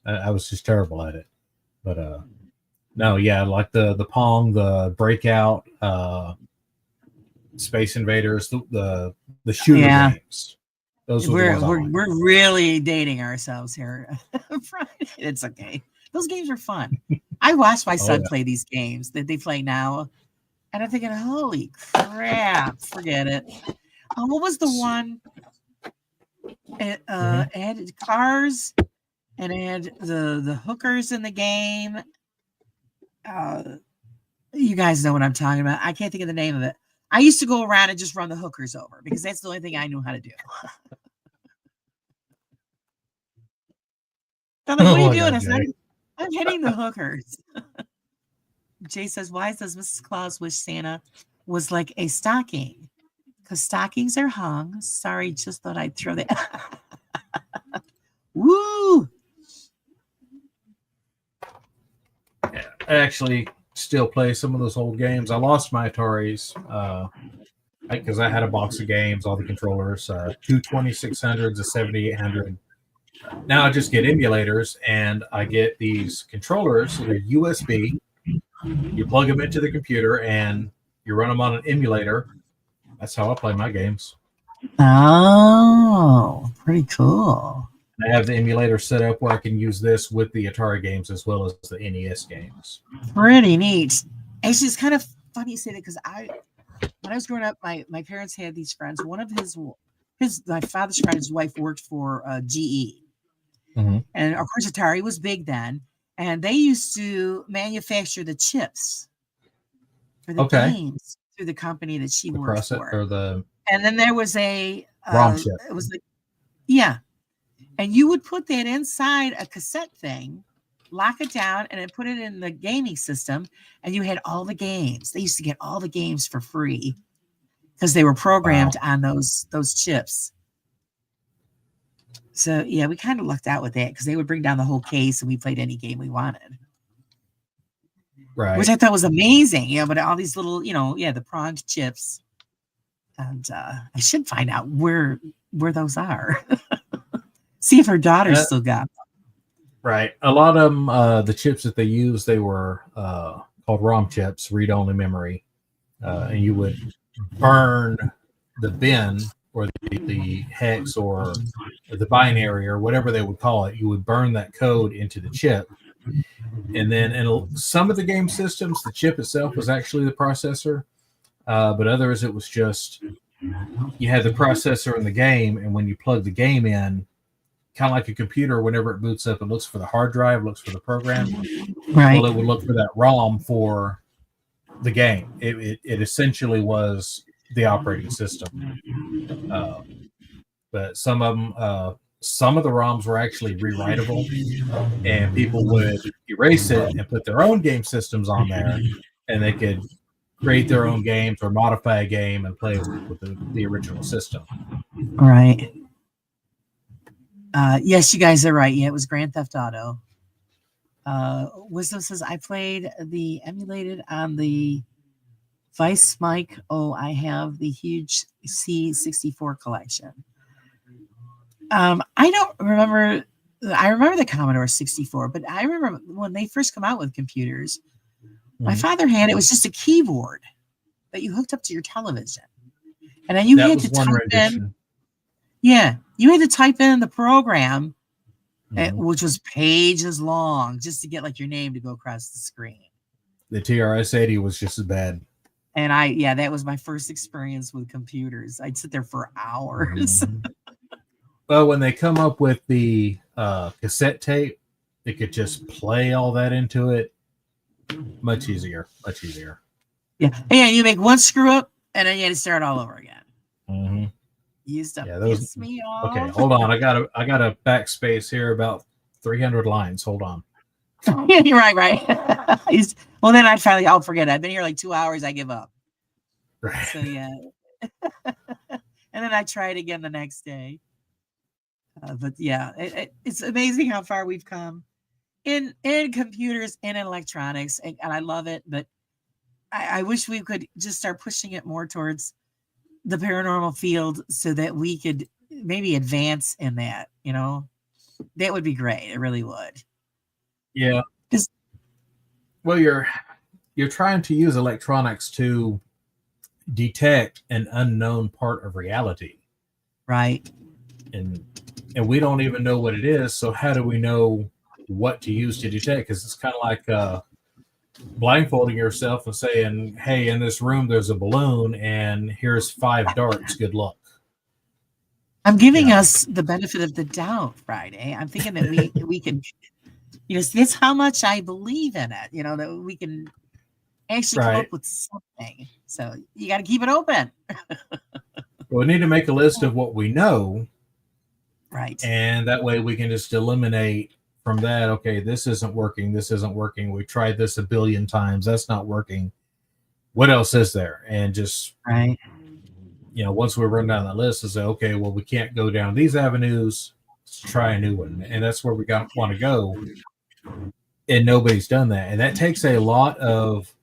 I was just terrible at it, but no, yeah, like the Pong, the Breakout, Space Invaders, the shooter games. Those we're really dating ourselves here. It's okay. Those games are fun. I watched my son play these games that they play now, and I'm thinking, holy crap, forget it. What was the one? It added cars. And it had the hookers in the game. You guys know what I'm talking about. I can't think of the name of it. I used to go around and just run the hookers over because that's the only thing I knew how to do. I'm like, what are you doing? I'm hitting the hookers. Jay says, why does Mrs. Claus wish Santa was like a stocking? Because stockings are hung. Sorry, just thought I'd throw that. Woo! Yeah, actually, still play some of those old games. I lost my Ataris because I had a box of games, all the controllers, two 2600s, a 7800. Now I just get emulators, and I get these controllers that are USB. You plug them into the computer, and you run them on an emulator. That's how I play my games. Oh, pretty cool. I have the emulator set up where I can use this with the Atari games as well as the NES games. Pretty neat. Actually, it's kind of funny you say that because when I was growing up, my parents had these friends. One of my father's friend's wife worked for GE, and of course Atari was big then, and they used to manufacture the chips for the games through the company that she worked for. And then there was a ROM chip. It was and you would put that inside a cassette thing, lock it down, and then put it in the gaming system, and you had all the games. They used to get all the games for free because they were programmed on those chips. So yeah, we kind of lucked out with that because they would bring down the whole case and we played any game we wanted. Right. Which I thought was amazing. Yeah, but all these little, the pronged chips. And I should find out where those are. See if her daughter still got them. Right. A lot of them, the chips that they used, they were called ROM chips, read-only memory. And you would burn the bin or the hex or the binary or whatever they would call it. You would burn that code into the chip. And then in some of the game systems, the chip itself was actually the processor. But others, it was just you had the processor in the game, and when you plug the game in, kind of like a computer, whenever it boots up, it looks for the hard drive, looks for the program. Right. Well, it would look for that ROM for the game. It essentially was the operating system. But some of the ROMs were actually rewritable, and people would erase it and put their own game systems on there, and they could create their own games or modify a game and play with the original system. Right. Yes, you guys are right. Yeah, it was Grand Theft Auto. Wisdom says, I played the emulated on the Vice mic. Oh, I have the huge C64 collection. I don't remember. I remember the Commodore 64, but I remember when they first come out with computers, my father had it was just a keyboard that you hooked up to your television. And then you had to type in. Yeah, you had to type in the program, which was pages long, just to get like your name to go across the screen. The TRS-80 was just as bad. And that was my first experience with computers. I'd sit there for hours. Well, when they come up with the cassette tape, they could just play all that into it. Much easier. Yeah, you make one screw up, and then you had to start all over again. Mm-hmm. You used to piss me off. Okay, hold on. I got a backspace here about 300 lines. Hold on. You're right. Well, then I'll forget it. I've been here like 2 hours. I give up. Right. So yeah. And then I try it again the next day. But yeah, it's amazing how far we've come in computers and in electronics, and I love it. But I wish we could just start pushing it more towards the paranormal field so that we could maybe advance in that. That would be great. It really would. Yeah. Well, you're trying to use electronics to detect an unknown part of reality, right? And we don't even know what it is. So how do we know what to use to detect? Because it's kind of like blindfolding yourself and saying, "Hey, in this room there's a balloon, and here's 5 darts. Good luck." I'm giving us the benefit of the doubt, Friday. I'm thinking that we can. That's how much I believe in it. That we can actually come up with something. So you got to keep it open. Well, we need to make a list of what we know. Right. And that way we can just eliminate from that, okay, this isn't working. We tried this a billion times. That's not working. What else is there? And just, once we run down that list and say, okay, well, we can't go down these avenues. Let's try a new one. And that's where we want to go. and nobody's done that. And that takes a lot of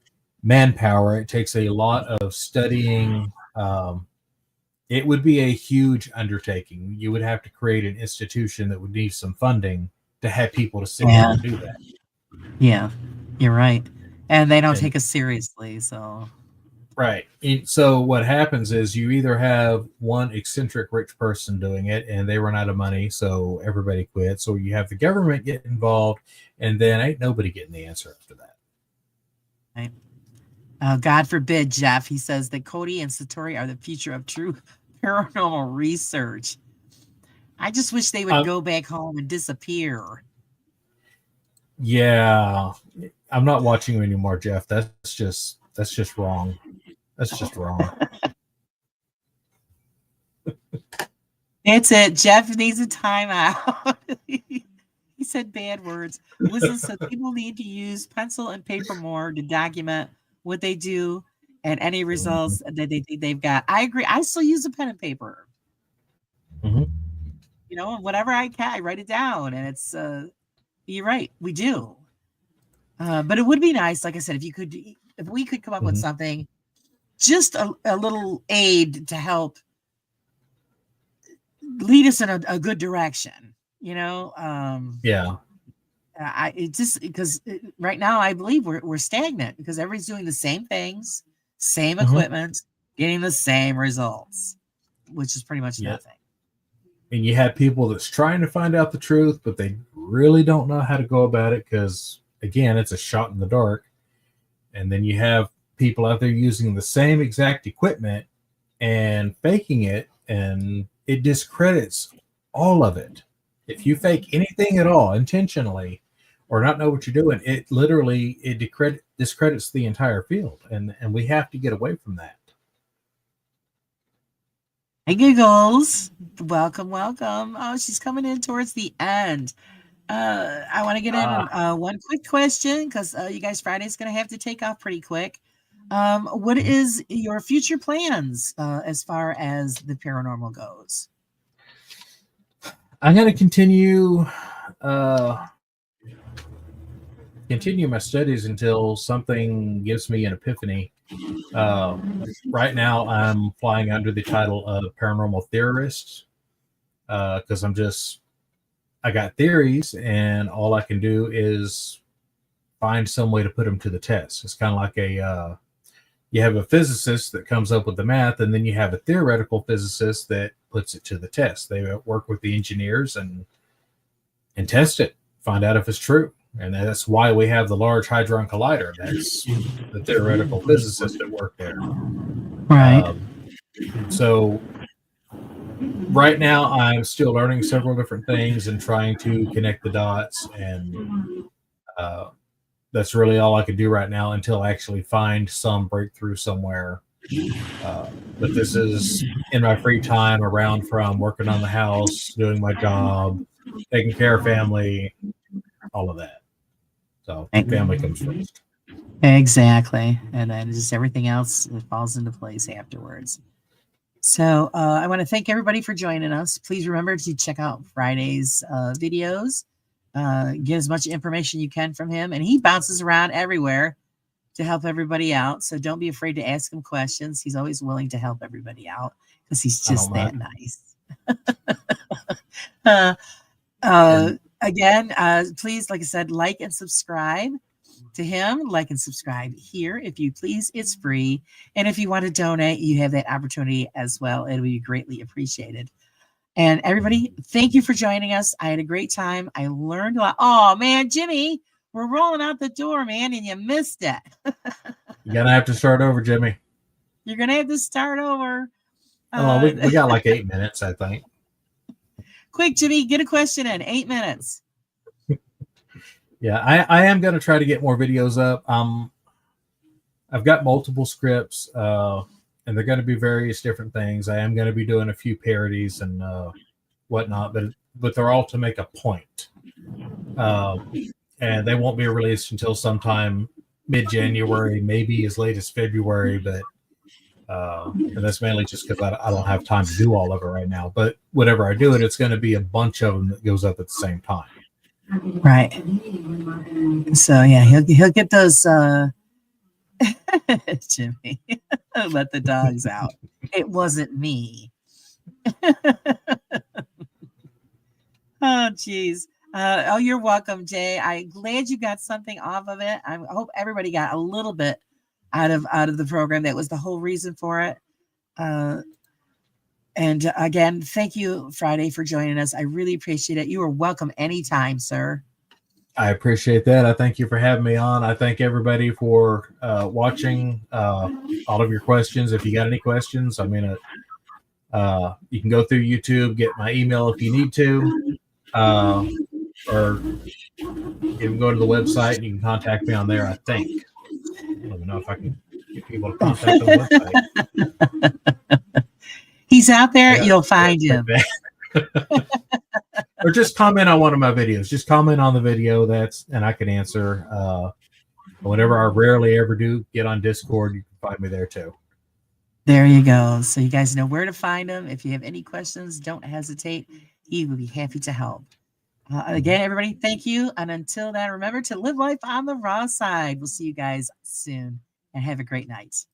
manpower. It takes a lot of studying. It would be a huge undertaking. You would have to create an institution that would need some funding to have people to sit down and do that. Yeah, you're right. And they don't And- take us seriously. So, Right. So what happens is you either have one eccentric rich person doing it and they run out of money, so everybody quits, or you have the government get involved, and then ain't nobody getting the answer after that. right. God forbid, Jeff. He says that Cody and Satori are the future of true paranormal research. I just wish they would go back home and disappear. Yeah. I'm not watching you anymore, Jeff. That's just wrong. That's just wrong. That's it. Jeff needs a timeout. He said bad words. Listen, so people need to use pencil and paper more to document what they do and any results that they think they've got. I agree. I still use a pen and paper. Mm-hmm. You know, whatever I can, I write it down, and it's. You're right. We do. But it would be nice, like I said, if we could come up with something, just a little aid to help lead us in a good direction, you know? Yeah. It just because right now I believe we're stagnant because everybody's doing the same things, same equipment, getting the same results, which is pretty much nothing. And you have people that's trying to find out the truth, but they really don't know how to go about it because, again, it's a shot in the dark. And then you have people out there using the same exact equipment and faking it, and it discredits all of it. If you fake anything at all intentionally or not know what you're doing, it literally discredits the entire field, and we have to get away from that. Hey, Giggles. Welcome. Oh, she's coming in towards the end. I want to get in one quick question because you guys Friday's going to have to take off pretty quick. What is your future plans as far as the paranormal goes? I'm going to continue my studies until something gives me an epiphany. Right now, I'm flying under the title of paranormal theorist because I got theories, and all I can do is find some way to put them to the test. It's kind of like you have a physicist that comes up with the math, and then you have a theoretical physicist that puts it to the test. They work with the engineers and test it, find out if it's true. And that's why we have the Large Hadron Collider. That's the theoretical physicist at work there. Right. So right now, I'm still learning several different things and trying to connect the dots. And that's really all I can do right now until I actually find some breakthrough somewhere. But this is in my free time around from working on the house, doing my job, taking care of family, all of that. So family comes first. Exactly. And then just everything else falls into place afterwards. So I want to thank everybody for joining us. Please remember to check out Friday's videos. Get as much information you can from him. And he bounces around everywhere to help everybody out. So don't be afraid to ask him questions. He's always willing to help everybody out because he's just that nice. Again, please, like I said, like and subscribe to him. Like and subscribe here if you please. It's free. And if you want to donate, you have that opportunity as well. It would be greatly appreciated. And everybody, thank you for joining us. I had a great time. I learned a lot. Oh, man, Jimmy, we're rolling out the door, man, and you missed it. You're going to have to start over, Jimmy. You're going to have to start over. We got like 8 minutes, I think. Quick, Jimmy, get a question in. 8 minutes. Yeah, I am going to try to get more videos up. I've got multiple scripts, and they're going to be various different things. I am going to be doing a few parodies and whatnot, but they're all to make a point. And they won't be released until sometime mid-January, maybe as late as February, but and that's mainly just because I don't have time to do all of it right now. But whenever I do it, it's going to be a bunch of them that goes up at the same time. Right. So yeah, he'll get those Jimmy. Let the dogs out. It wasn't me. Oh, geez. Oh, you're welcome, Jay. I'm glad you got something off of it. I hope everybody got a little bit out of the program. That was the whole reason for it. Uh, and again, thank you, Friday, for joining us. I really appreciate it. You are welcome anytime, sir. I appreciate that. I thank you for having me on. I thank everybody for watching all of your questions. If you got any questions, I mean, you can go through YouTube, get my email if you need to, or even go to the website and you can contact me on there. I think. I don't even know if I can get people to contact on the website. He's out there. Yeah, You'll find him. Or just comment on one of my videos. Just comment on the video and I can answer. Whenever I rarely ever do get on Discord, you can find me there too. There you go. So you guys know where to find him. If you have any questions, don't hesitate. He will be happy to help. Again, everybody, thank you. And until then, remember to live life on the raw side. We'll see you guys soon and have a great night.